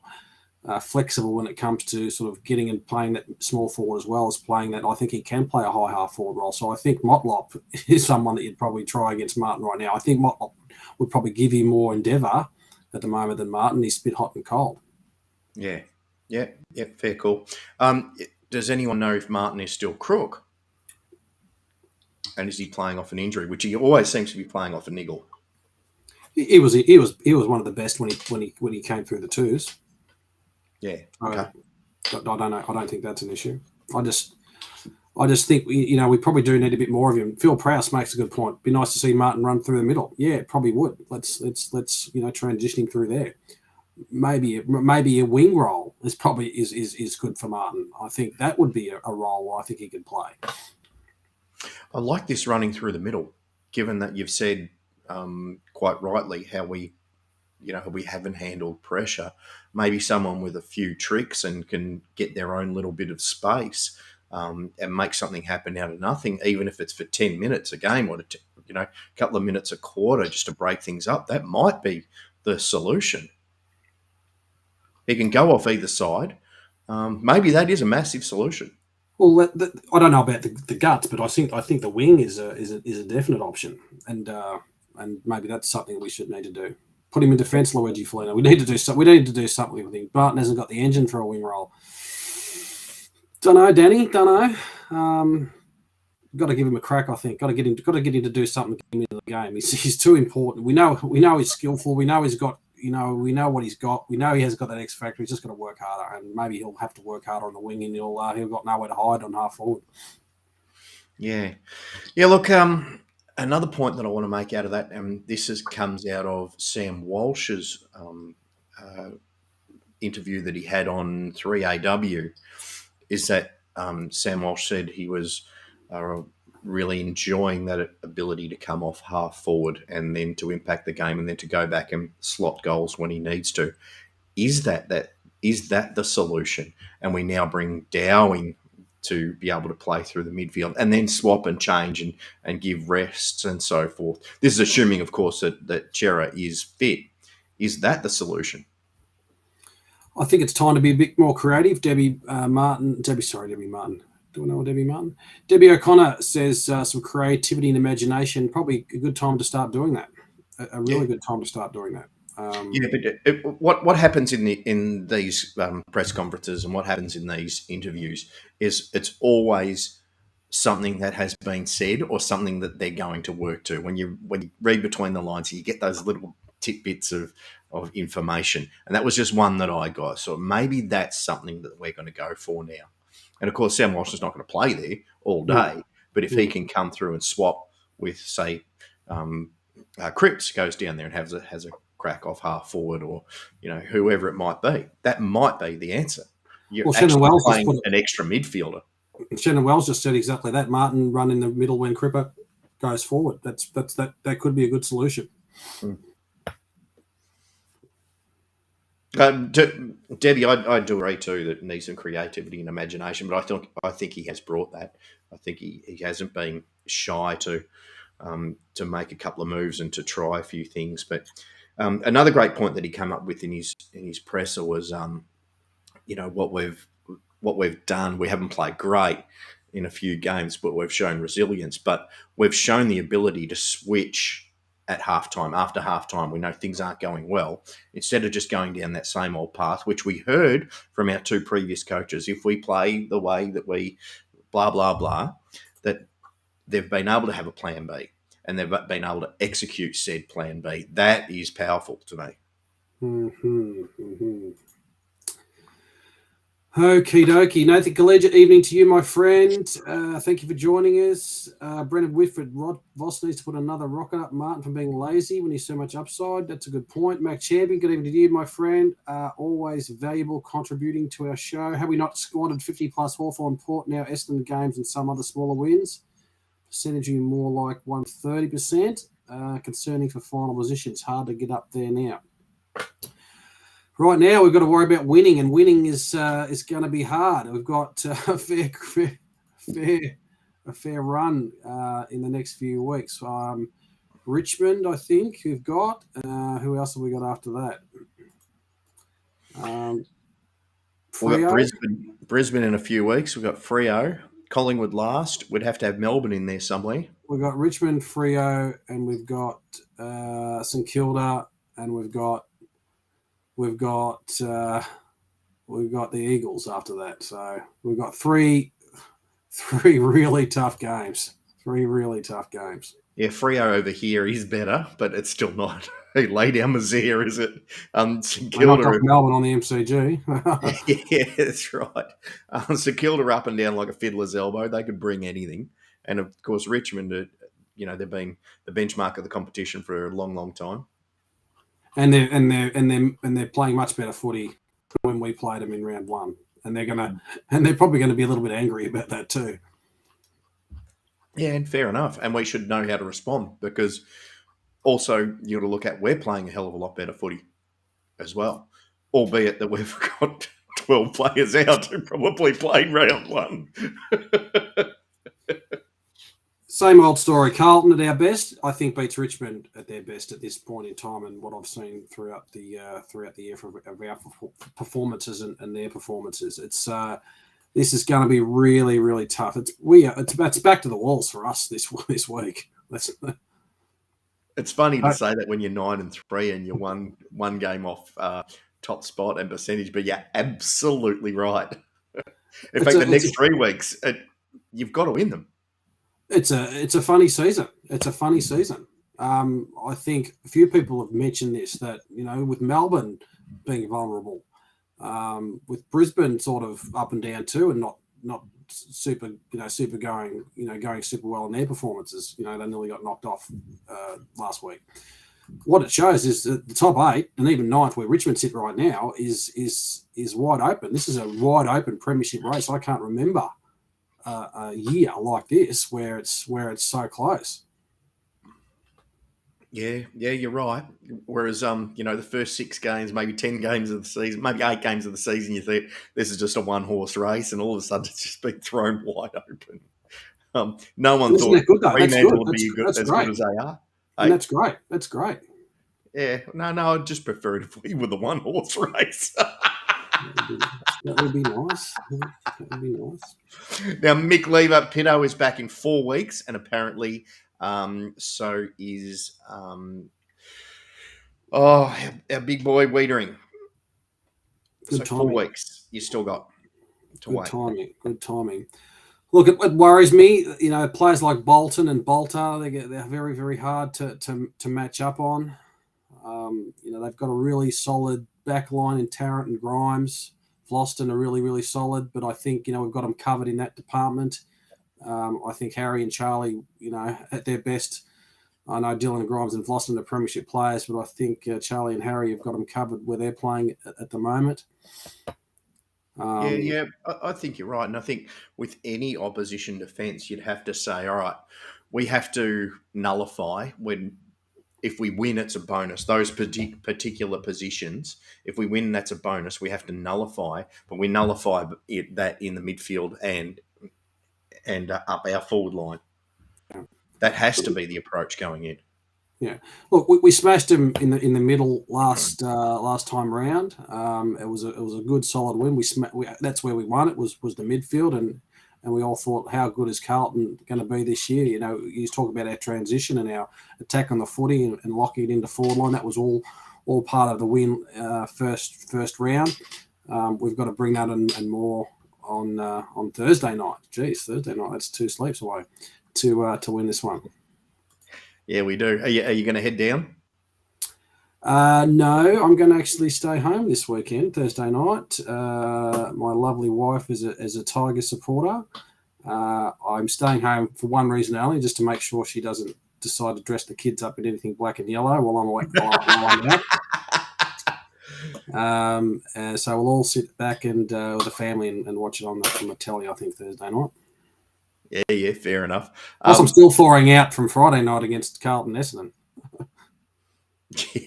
flexible when it comes to sort of getting and playing that small forward, as well as playing that. I think he can play a high half forward role. So I think Motlop is someone that you'd probably try against Martin right now. I think Motlop would probably give you more endeavour at the moment than Martin. He's a bit hot and cold. Yeah, fair call. does anyone know if Martin is still crook? And is he playing off an injury, which he always seems to be playing off a niggle? He was one of the best when he came through the twos. Yeah. Okay. I don't know. I don't think that's an issue. I just think we probably do need a bit more of him. Phil Prowse makes a good point. Be nice to see Martin run through the middle. Yeah, it probably would. Let's transitioning through there. Maybe a wing role is probably is good for Martin. I think that would be a role where I think he could play. I like this running through the middle, given that you've said quite rightly how we haven't handled pressure. Maybe someone with a few tricks and can get their own little bit of space and make something happen out of nothing, even if it's for 10 minutes a game or a couple of minutes a quarter just to break things up. That might be the solution. He can go off either side. Maybe that is a massive solution. Well, I don't know about the guts, but I think the wing is a definite option, and maybe that's something we should need to do. Put him in defence, Luigi Felino. We need to do something with him. Barton hasn't got the engine for a wing role. Don't know, Danny. Don't know. Got to give him a crack. I think got to get him to do something to get him into the game. He's too important. We know he's skillful. We know he's got. We know what he's got. We know he has got that X factor. He's just got to work harder, and maybe he'll have to work harder on the wing, and he'll got nowhere to hide on half forward. Yeah. Look, another point that I want to make out of that, and this comes out of Sam Walsh's interview that he had on 3AW, is that Sam Walsh said he was really enjoying that ability to come off half forward and then to impact the game and then to go back and slot goals when he needs to. Is that the solution? And we now bring Dow in to be able to play through the midfield and then swap and change and give rests and so forth. This is assuming, of course, that Chera is fit. Is that the solution? I think it's time to be a bit more creative. Debbie Martin. Do I know Debbie Martin? Debbie O'Connor says some creativity and imagination. Probably a good time to start doing that. A really good time to start doing that. But what happens in these press conferences and what happens in these interviews is it's always something that has been said or something that they're going to work to. When you read between the lines, you get those little tidbits of information, and that was just one that I got. So maybe that's something that we're going to go for now. And, of course, Sam Walsh is not going to play there all day, but if he can come through and swap with, say, Cripps goes down there and has a crack off half forward or, whoever it might be, that might be the answer. You're actually playing an extra midfielder. Shannon Wells just said exactly that. Martin run in the middle when Cripper goes forward. That could be a good solution. Debbie, I do agree too that needs some creativity and imagination, but I think he has brought that. I think he hasn't been shy to make a couple of moves and to try a few things. But another great point that he came up with in his presser was, what we've done. We haven't played great in a few games, but we've shown resilience. But we've shown the ability to switch at halftime. After halftime, we know things aren't going well. Instead of just going down that same old path, which we heard from our two previous coaches, if we play the way that we blah, blah, blah, that they've been able to have a plan B and they've been able to execute said plan B. That is powerful to me. Okie dokie. Nathan Collegiate, evening to you, my friend. Thank you for joining us. Brendan Whitford, Rod Voss needs to put another rocket up Martin for being lazy when he's so much upside. That's a good point. Mac Champion, good evening to you, my friend. Always valuable contributing to our show. Have we not squandered 50-plus Hawthorn, Port, now Essendon games and some other smaller wins? Percentage more like 130%. Concerning for final positions. Hard to get up there now. Right now, we've got to worry about winning, and winning is going to be hard. We've got a fair run in the next few weeks. Richmond, I think we've got. Who else have we got after that? We've got Brisbane in a few weeks. We've got Freo, Collingwood last. We'd have to have Melbourne in there somewhere. We've got Richmond, Freo, and we've got St Kilda, and we've got we've got the Eagles after that. So we've got three really tough games. Three really tough games. Yeah, Freo over here is better, but it's still not. Hey, lay down Mazir, is it? St I knocked Kilda. off Melbourne on the MCG. Yeah, that's right. St Kilda up and down like a fiddler's elbow. They could bring anything. And of course, Richmond, they've been the benchmark of the competition for a long, long time. And they're playing much better footy than when we played them in round one. And they're probably going to be a little bit angry about that too. Yeah, and fair enough. And we should know how to respond because also you got to look at we're playing a hell of a lot better footy as well, albeit that we've got 12 players out who probably played round one. Same old story. Carlton at our best, I think, beats Richmond at their best at this point in time, and what I've seen throughout the year of our performances and their performances. It's this is going to be really, really tough. It's back to the walls for us this week. It's funny to say that when you're 9-3 and you're one game off top spot and percentage, but you're absolutely right. In fact, the next 3 weeks, you've got to win them. It's a funny season. It's a funny season. I think a few people have mentioned this, that, with Melbourne being vulnerable, with Brisbane sort of up and down too, and not super going super well in their performances. They nearly got knocked off last week. What it shows is that the top 8 and even 9th, where Richmond sit right now, is wide open. This is a wide open premiership race. I can't remember a year like this where it's so close. Yeah, you're right. Whereas, the first 6 games, maybe 10 games of the season, maybe 8 games of the season, you think this is just a one-horse race, and all of a sudden it's just been thrown wide open. No one thought Fremantle would be as good as they are. And that's great. That's great. Yeah, no, I'd just prefer it if we were the one-horse race. That would be nice. That would be nice. Now, Mick Lever, Pitto is back in 4 weeks, and apparently so is our big boy Wiedering. Good so timing. 4 weeks you still got to wait. Good timing. Look, it worries me. Players like Bolton and Bolter, they're very, very hard to match up on. They've got a really solid back line in Tarrant and Grimes. Floston are really, really solid, but I think, we've got them covered in that department. I think Harry and Charlie, at their best, I know Dylan and Grimes and Floston are premiership players, but I think Charlie and Harry have got them covered where they're playing at the moment. I think you're right. And I think with any opposition defence, you'd have to say, all right, we have to nullify if we win, it's a bonus. Those particular positions, if we win, that's a bonus. We have to nullify, but we nullify that in the midfield and up our forward line. Yeah. That has to be the approach going in. Yeah. Look, we smashed them in the middle last time round. It was a good solid win. That's where we won. It was the midfield, and we all thought, how good is Carlton going to be this year? You talk about our transition and our attack on the footy and locking it into forward line. That was all part of the win first round. We've got to bring that and more on Thursday night. Geez, Thursday night, that's 2 sleeps away to win this one. Yeah, we do. Are you going to head down? No, I'm going to actually stay home this weekend, Thursday night. My lovely wife is a Tiger supporter. I'm staying home for one reason only, just to make sure she doesn't decide to dress the kids up in anything black and yellow while I'm away. So we'll all sit back and with the family and watch it on the telly, I think, Thursday night. Yeah, fair enough. Plus, I'm still thawing out from Friday night against Carlton Essendon.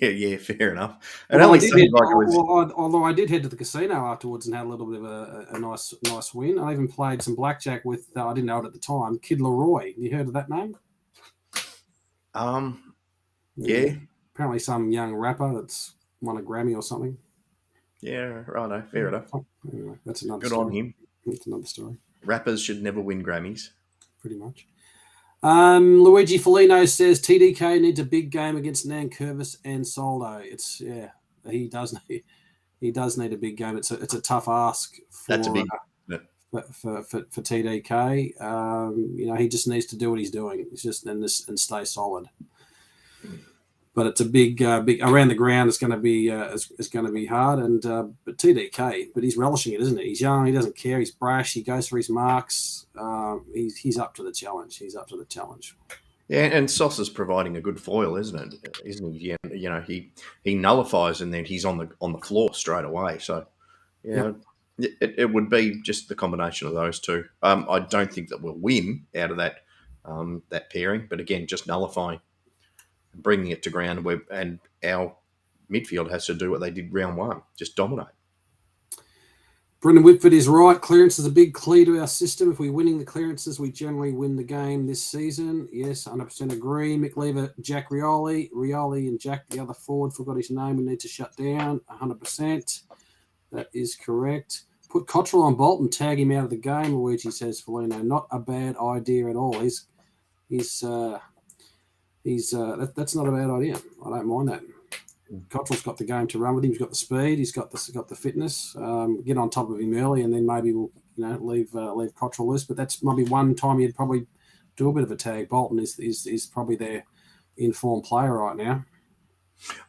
Yeah, fair enough. Although I did head to the casino afterwards and had a little bit of a nice win. I even played some blackjack with, I didn't know it at the time, Kid Leroy. You heard of that name? Yeah. Apparently some young rapper that's won a Grammy or something. Yeah, righto, fair enough. Anyway, that's another Good story. on him. That's another story. Rappers should never win Grammys. Pretty much. Luigi Foligno says TDK needs a big game against Nankervis and Soldo. He does he does need a big game. It's a tough ask for That's a big. for TDK. He just needs to do what he's doing. It's just and stay solid. But it's a big around the ground. It's going to be hard. And but TDK, but he's relishing it, isn't he? He's young. He doesn't care. He's brash. He goes for his marks. He's up to the challenge. Yeah, and Sauce is providing a good foil, isn't it? Isn't he? Yeah, he nullifies and then he's on the floor straight away. So yeah. It would be just the combination of those two. I don't think that we'll win out of that pairing, but again, just nullifying, bringing it to ground, and our midfield has to do what they did round one, just dominate. Brendan Whitford is right. Clearance is a big key to our system. If we're winning the clearances, we generally win the game this season. Yes, 100% agree. Mick Lever, Jack Rioli and Jack, the other forward, forgot his name. We need to shut down 100%. That is correct. Put Cottrell on Bolton, tag him out of the game, Luigi says, Foligno. Not a bad idea at all. That's not a bad idea. I don't mind that. Cottrell's got the game to run with him. He's got the speed. He's got the fitness. Get on top of him early, and then maybe we'll leave Cottrell loose. But that's maybe one time you'd probably do a bit of a tag. Bolton is probably their informed player right now.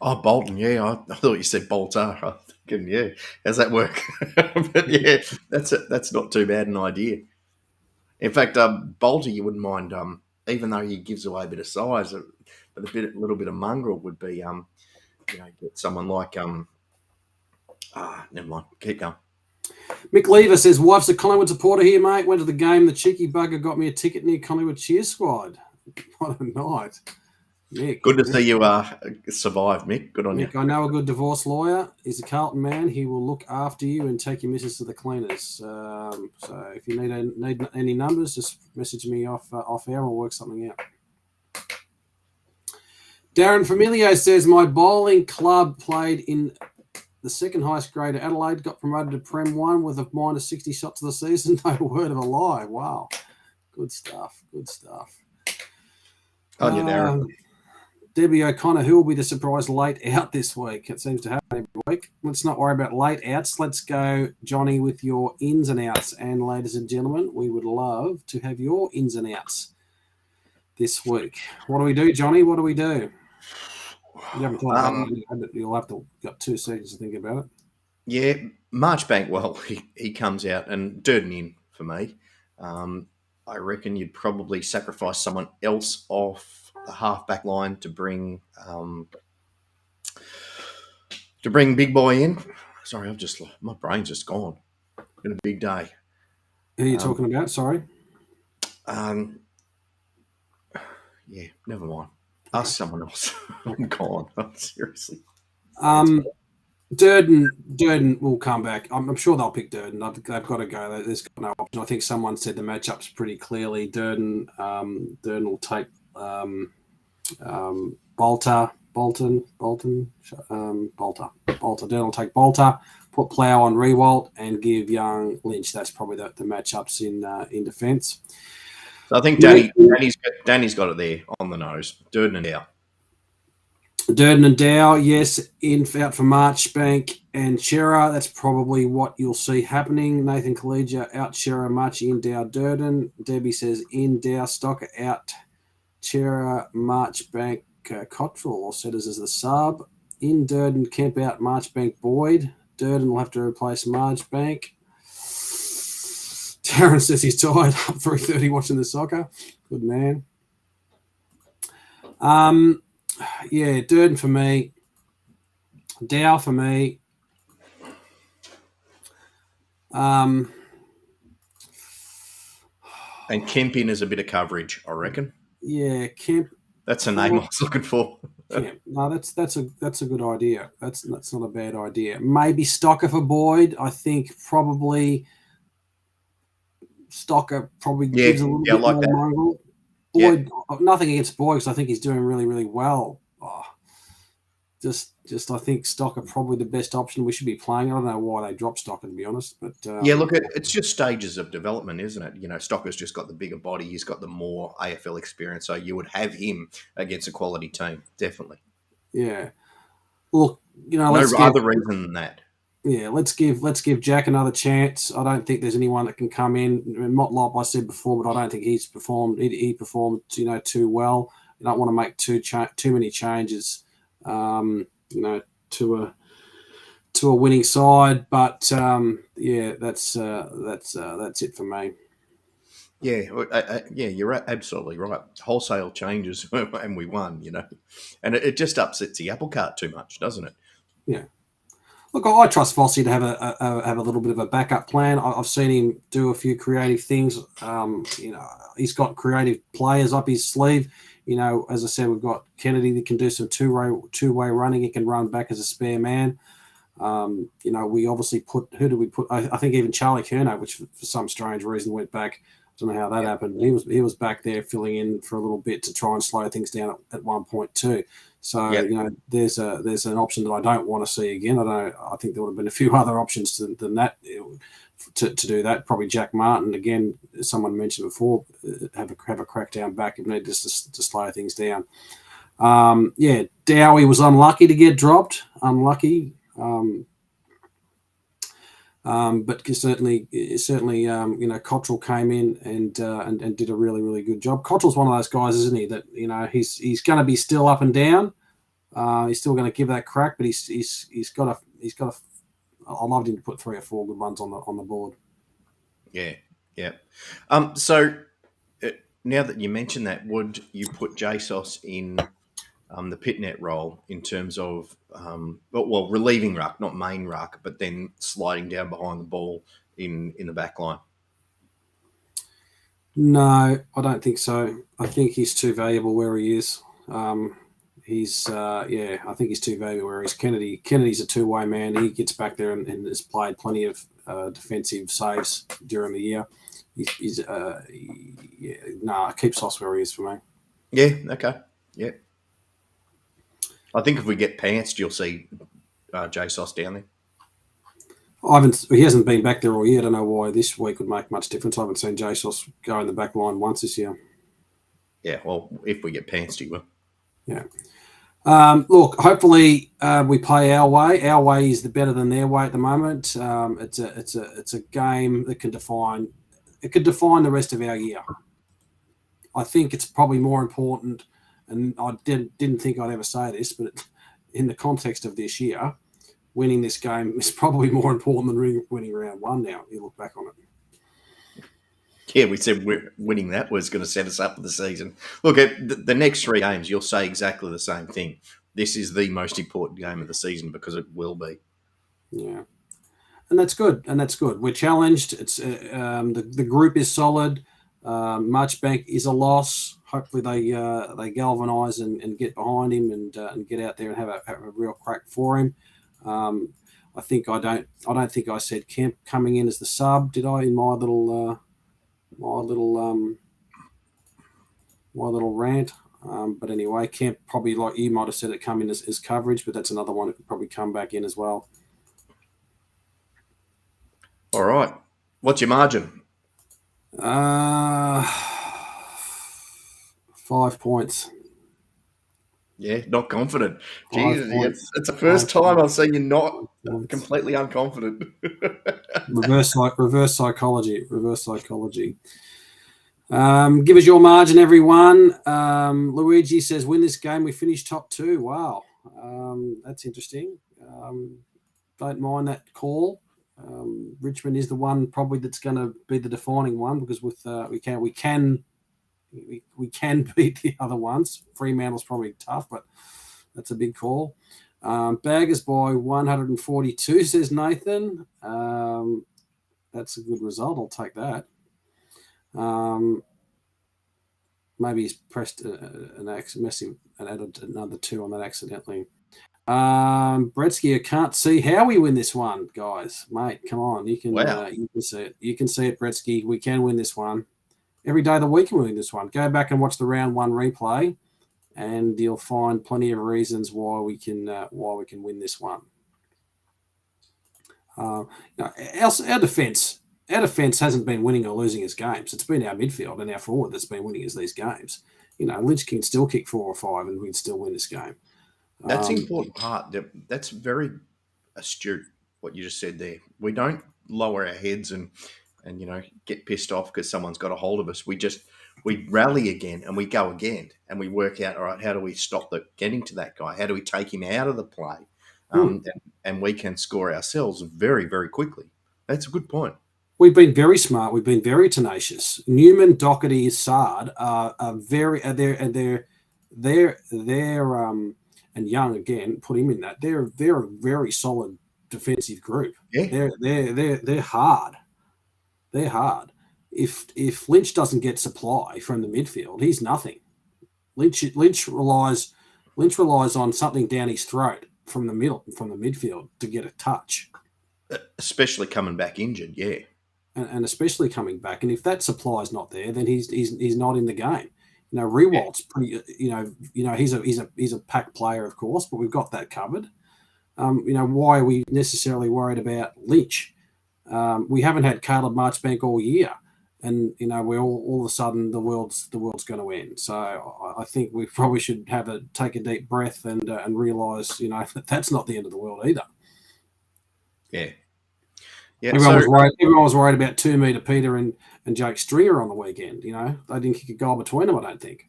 Oh, Bolton, yeah. I thought you said Bolter. I'm thinking, yeah, how's that work? But yeah, that's not too bad an idea. In fact, Bolter, you wouldn't mind, even though he gives away a bit of size, but a little bit of mongrel would be, get someone like, never mind, keep going. Mick Lever says, wife's a Collingwood supporter here, mate. Went to the game. The cheeky bugger got me a ticket near Collingwood cheer squad. What a night. Mick, good to see you survived, Mick. Good on Mick, you. I know a good divorce lawyer. He's a Carlton man. He will look after you and take your missus to the cleaners. So if you need any numbers, just message me off air. We'll work something out. Darren Familio says, my bowling club played in the second highest grade of Adelaide, got promoted to Prem 1 with a minus 60 shots of the season. No word of a lie. Wow. Good stuff. Oh, yeah, Darren. Debbie O'Connor, who will be the surprise late out this week? It seems to happen every week. Let's not worry about late outs. Let's go, Johnny, with your ins and outs. And ladies and gentlemen, we would love to have your ins and outs this week. What do we do, Johnny? What do we do? You haven't thought about it. You'll have to got 2 seconds to think about it. Yeah, Marchbank, well, he comes out and Durden in for me. I reckon you'd probably sacrifice someone else off the half-back line to bring Big Boy in. Sorry, my brain's just gone. It's been a big day. Who are you talking about? Sorry. Yeah, never mind. Ask someone else. I'm gone. Seriously. Durden will come back. I'm sure they'll pick Durden. They've got to go. There's no option. I think someone said the matchup's pretty clearly Durden. Durden will take Bolter. Durden will take Bolter. Put Plough on Rewalt and give Young Lynch. That's probably the matchups in defence. So I think Danny's got it there on the nose. Durden and Dow. Durden and Dow, yes, out for Marchbank and Shearer. That's probably what you'll see happening. Nathan Collegia out Shearer, March in Dow, Durden. Debbie says in Dow, Stocker out Shearer, Marchbank, Cottrell, or Setters as the sub. In Durden, Kemp out, Marchbank, Boyd. Durden will have to replace Marchbank. Darren says he's tired, up 3:30 watching the soccer. Good man. Yeah, Durden for me. Dow for me. And Kemp in is a bit of coverage, I reckon. Yeah, Kemp. That's a name I was looking for. Kemp. No, that's a good idea. That's not a bad idea. Maybe Stocker for Boyd. I think probably Stocker gives a little bit like more that. mongrel. Boyd, nothing against Boyd because I think he's doing really, really well. Just I think Stocker probably the best option we should be playing. I don't know why they dropped Stocker, to be honest. But look, it's just stages of development, isn't it? Stocker's just got the bigger body. He's got the more AFL experience. So you would have him against a quality team, definitely. Yeah. Look, no other reason than that. Yeah, let's give Jack another chance. I don't think there's anyone that can come in. Motlop, I said before, but I don't think he's performed. He performed, too well. You don't want to make too many changes, to a winning side. But yeah, that's it for me. Yeah, yeah, you're absolutely right. Wholesale changes, and we won. And it just upsets the apple cart too much, doesn't it? Yeah. Look, I trust Fossey to have a little bit of a backup plan. I've seen him do a few creative things. He's got creative players up his sleeve. As I said, we've got Kennedy that can do some two-way running. He can run back as a spare man. We obviously who did we put? I think even Charlie Curnow, which for some strange reason went back. I don't know how that happened. He was back there filling in for a little bit to try and slow things down at 1.2. So there's an option that I don't want to see again. I think there would have been a few other options than that to do that. Probably Jack Martin again, as someone mentioned before, have a crack down back if needed just to slow things down. Dowie was unlucky to get dropped. Unlucky. But certainly, Cottrell came in and did a really, really good job. Cottrell's one of those guys, isn't he? That he's going to be still up and down. He's still going to give that crack, but he's got a. I loved him to put 3 or 4 good ones on the board. Yeah. So now that you mention that, would you put JSOS in the pit net role in terms of relieving ruck, not main ruck, but then sliding down behind the ball in the back line? No, I don't think so. I think he's too valuable where he is. I think he's too valuable where he's Kennedy's a two-way man. He gets back there and has played plenty of defensive saves during the year. Keep Sauce where he is for me. Yeah, okay. Yeah. I think if we get pantsed, you'll see JSOS down there. He hasn't been back there all year. I don't know why this week would make much difference. I haven't seen JSOS go in the back line once this year. Yeah, well, if we get pantsed, he will. Yeah. Look, hopefully we play our way. Our way is the better than their way at the moment. It's a game that can define the rest of our year. I think it's probably more important, and I didn't think I'd ever say this, but in the context of this year, winning this game is probably more important than winning round 1 now. You look back on it. Yeah, we said winning that was going to set us up for the season. Look, at the next 3 games, you'll say exactly the same thing. This is the most important game of the season because it will be. Yeah, and that's good. We're challenged. It's the group is solid. Marchbank is a loss. Hopefully they galvanise and get behind him and get out there and have a real crack for him. I don't think I said Kemp coming in as the sub, did I? In my little rant. But anyway, Kemp probably, like you might have said, it come in as coverage, but that's another one that could probably come back in as well. All right. What's your margin? 5 points. Yeah, not confident. Jesus, it's the first time I've seen you not completely unconfident. Reverse psychology. Give us your margin, everyone. Luigi says, win this game, we finish top 2. Wow. That's interesting. Don't mind that call. Richmond is the one probably that's going to be the defining one because with we can beat the other ones. Fremantle's probably tough, but that's a big call. Baggers by 142, says Nathan. That's a good result. I'll take that. Maybe he's pressed an massive and added another 2 on that accidentally. Bretsky, I can't see how we win this one, guys. Mate, come on. You can see it. You can see it, Bretsky. We can win this one. Every day of the week we win this one. Go back and watch the round 1 replay, and you'll find plenty of reasons why we can win this one. Our defence hasn't been winning or losing its games. It's been our midfield and our forward that's been winning us these games. Lynch can still kick 4 or 5 and we can still win this game. That's the important part. That's very astute. what you just said there. We don't lower our heads and get pissed off because someone's got a hold of us. We rally again and we go again and we work out, all right, how do we stop getting to that guy? How do we take him out of the play? And we can score ourselves very, very quickly. That's a good point. We've been very smart. We've been very tenacious. Newman, Doherty, Sard are very, they're and Young again. Put him in that. They're a very solid defensive group. Yeah, They're hard. They're hard. If Lynch doesn't get supply from the midfield, he's nothing. Lynch relies on something down his throat from the midfield to get a touch. especially coming back injured. Yeah, and especially coming back. And if that supply is not there, then he's not in the game. Rewalt's pretty. He's a pack player, of course, but we've got that covered. Why are we necessarily worried about Lynch? We haven't had Caleb Marchbank all year, and we're all of a sudden the world's going to end. So I think we probably should take a deep breath and realise that that's not the end of the world either. Yeah. Everyone was worried about 2 metre Peter and Jake Stringer on the weekend. They didn't kick a goal between them, I don't think.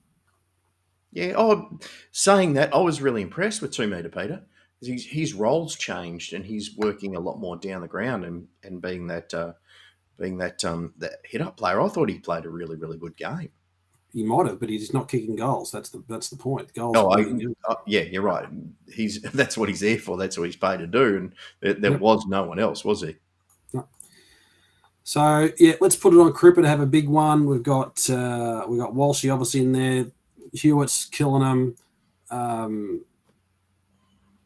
Yeah. Oh, saying that, I was really impressed with 2 metre Peter. His role's changed and he's working a lot more down the ground and being that hit up player. I thought he played a really, really good game. He might have, but he's not kicking goals. That's the point. Goals. Yeah, you're right. That's what he's there for. That's what he's paid to do. And there was no one else, was he? No. So yeah, let's put it on Cripper to have a big one. We've got Walshy obviously in there. Hewitt's killing them.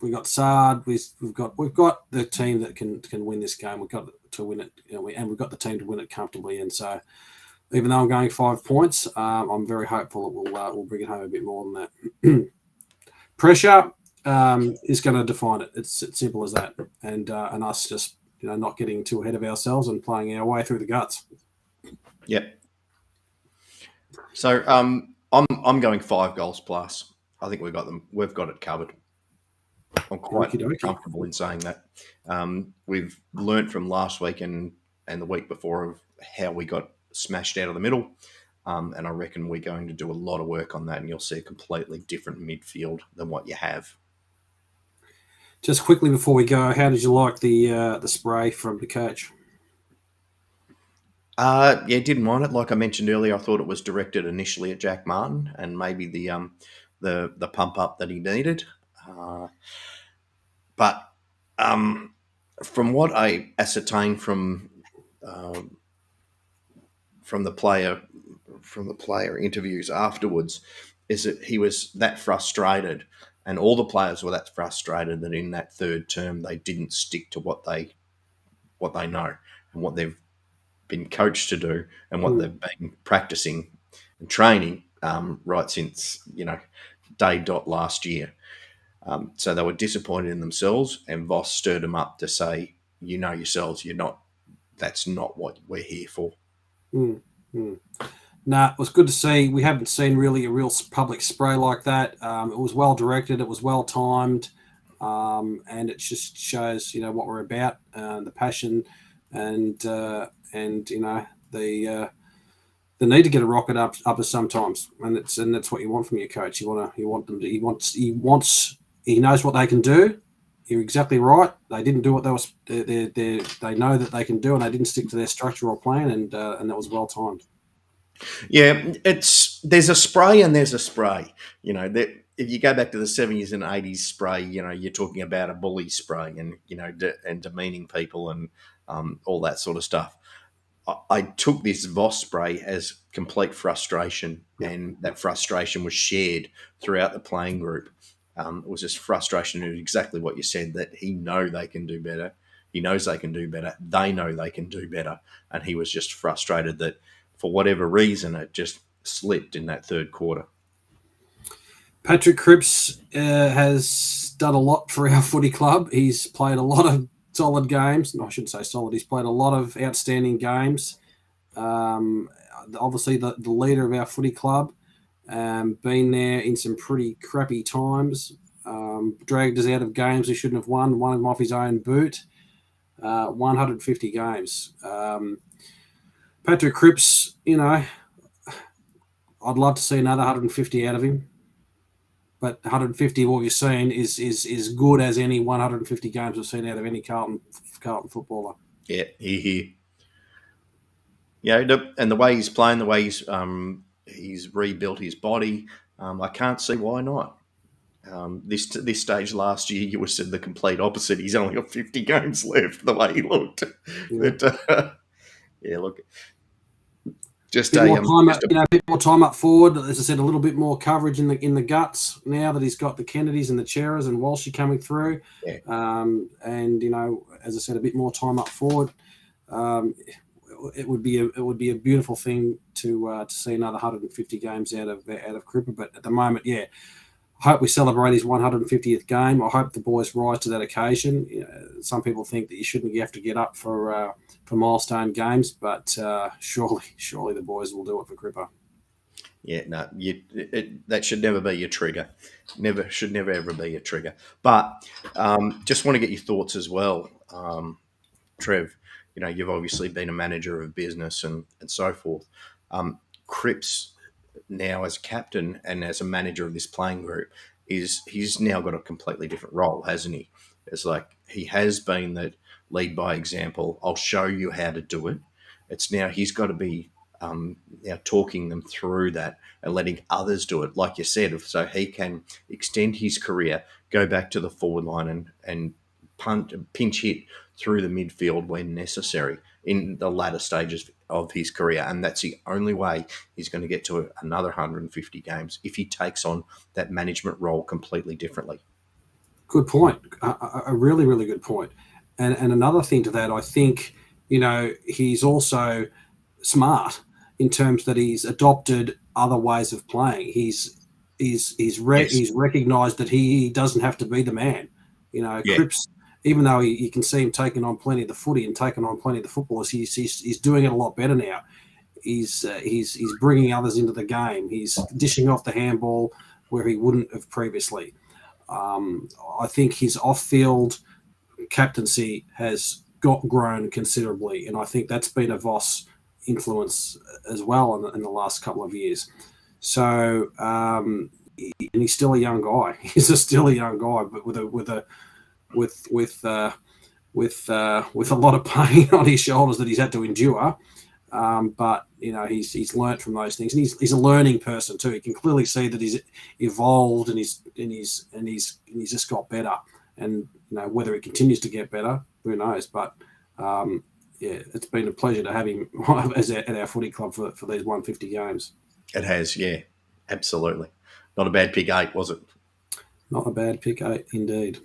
We got Sard. We've got the team that can win this game. We've got to win it, and we've got the team to win it comfortably. And so, even though I'm going 5 points, I'm very hopeful that we'll bring it home a bit more than that. Pressure is going to define it. It's simple as that, and us just not getting too ahead of ourselves and playing our way through the guts. Yep. So I'm going 5 goals plus. I think we've got it covered. I'm quite comfortable in saying that. We've learnt from last week and the week before of how we got smashed out of the middle, and I reckon we're going to do a lot of work on that, and you'll see a completely different midfield than what you have. Just quickly before we go, how did you like the spray from the coach? Yeah, didn't mind it. Like I mentioned earlier, I thought it was directed initially at Jack Martin and maybe the pump up that he needed. But from what I ascertained from the player interviews afterwards, is that he was that frustrated, and all the players were that frustrated that in that third term they didn't stick to what they know and what they've been coached to do and what they've been practicing and training right since day dot last year. So they were disappointed in themselves, and Voss stirred them up to say, yourselves, that's not what we're here for. Nah, it was good to see. We haven't seen really a real public spray like that. It was well directed, it was well timed, and it just shows, what we're about, the passion, and the need to get a rocket up us sometimes, and that's what you want from your coach. He knows what they can do. You're exactly right. They didn't do what they know that they can do, and they didn't stick to their structural plan, and that was well timed. Yeah, there's a spray and there's a spray. If you go back to the 70s and 80s spray, you're talking about a bully spray and and demeaning people and all that sort of stuff. I took this Voss spray as complete frustration, and that frustration was shared throughout the playing group. It was just frustration of exactly what you said, that he knows they can do better. He knows they can do better. They know they can do better. And he was just frustrated that for whatever reason, it just slipped in that third quarter. Patrick Cripps has done a lot for our footy club. He's played a lot of solid games. No, I shouldn't say solid. He's played a lot of outstanding games. Obviously, the leader of our footy club. Been there in some pretty crappy times, dragged us out of games we shouldn't have won them off his own boot. 150 games. Patrick Cripps, I'd love to see another 150 out of him. But 150, what you've seen is good as any 150 games we've seen out of any Carlton footballer. Yeah, and the way he's playing, the way he's rebuilt his body, I can't see why not. This stage last year, you would have said the complete opposite. He's only got 50 games left. The way he looked, look, just a bit more time up forward. As I said, a little bit more coverage in the guts now that he's got the Kennedys and the Cheras and Walshy coming through. Yeah. And as I said, a bit more time up forward. It would be a beautiful thing to see another 150 games out of Cripper. But at the moment, I hope we celebrate his 150th game. I hope the boys rise to that occasion. Some people think that you shouldn't have to get up for milestone games, but surely the boys will do it for Cripper. Yeah, no, that should never be your trigger. Should never ever be your trigger. But just want to get your thoughts as well, Trev. You've obviously been a manager of business and so forth. Cripps now as captain and as a manager of this playing group he's now got a completely different role, hasn't he? It's like he has been that lead by example. I'll show you how to do it. It's now he's got to be now talking them through that and letting others do it, like you said, so he can extend his career, go back to the forward line and pinch hit through the midfield when necessary in the latter stages of his career. And that's the only way he's going to get to another 150 games if he takes on that management role completely differently. Good point. A really, really good point. And another thing to that, I think, he's also smart in terms that he's adopted other ways of playing. He's recognised that he doesn't have to be the man. Cripps, even though you can see him taking on plenty of the footy and taking on plenty of the footballers, he's doing it a lot better now. He's bringing others into the game. He's dishing off the handball where he wouldn't have previously. I think his off-field captaincy has grown considerably, and I think that's been a Voss influence as well in the last couple of years. So, and he's still a young guy. He's still a young guy, but with a lot of pain on his shoulders that he's had to endure. But he's learnt from those things, and he's a learning person too. You can clearly see that he's evolved and he's just got better. And whether he continues to get better, who knows? But it's been a pleasure to have him at our footy club for these 150 games. It has, yeah, absolutely. Not a bad pick 8, was it? Not a bad pick 8, indeed.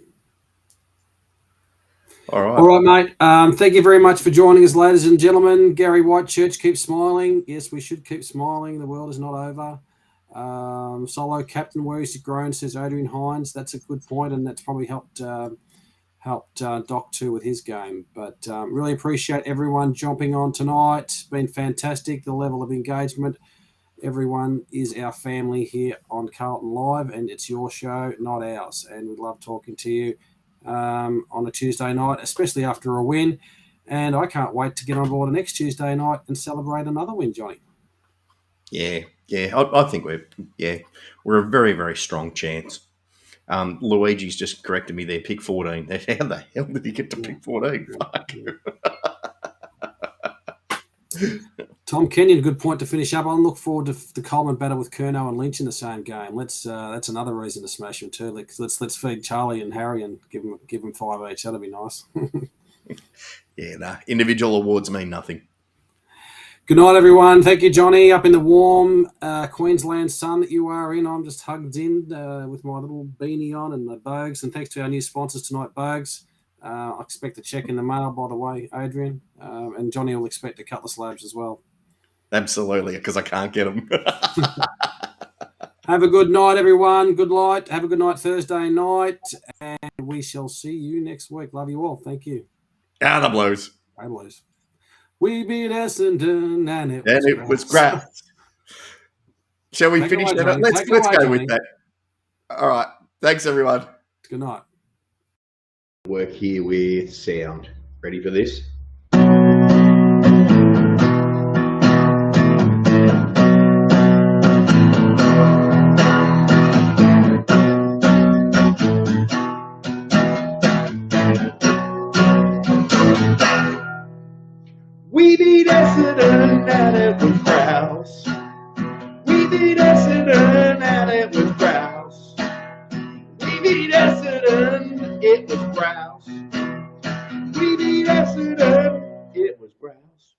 All right, mate. Thank you very much for joining us, ladies and gentlemen. Gary Whitechurch, keep smiling. Yes, we should keep smiling. The world is not over. Solo captain, where is he grown, says Adrian Hines. That's a good point, and that's probably helped Doc too with his game. But really appreciate everyone jumping on tonight. It's been fantastic, the level of engagement. Everyone is our family here on Carlton Live, and it's your show, not ours. And we love talking to you on a Tuesday night, especially after a win. And I can't wait to get on board next Tuesday night and celebrate another win, Johnny. Yeah. I think we're a very, very strong chance. Luigi's just corrected me there. Pick 14. How the hell did he get to pick 14? Fuck. Tom Kenyon, good point to finish up on. Look forward to the Coleman battle with Curnow and Lynch in the same game. That's another reason to smash him too. Let's feed Charlie and Harry and give them 5 each. That'd be nice. Individual awards mean nothing. Good night, everyone. Thank you, Johnny. Up in the warm Queensland sun that you are in, I'm just hugged in with my little beanie on and the Bogues. And thanks to our new sponsors tonight, Bogues. I expect a check in the mail, by the way, Adrian. And Johnny will expect a couple of slabs as well. Absolutely, because I can't get them. Have a good night, everyone. Good night. Have a good night Thursday night. And we shall see you next week. Love you all. Thank you. The Blues. Hey, Blues. We beat Essendon and it was great. Shall we finish that? Let's go with that. All right. Thanks, everyone. Good night. Work here with sound. Ready for this? We beat Essendon and it was grouse. We beat Essendon and it was grouse. We beat Essendon, it was grouse. We beat Essendon, it was grouse.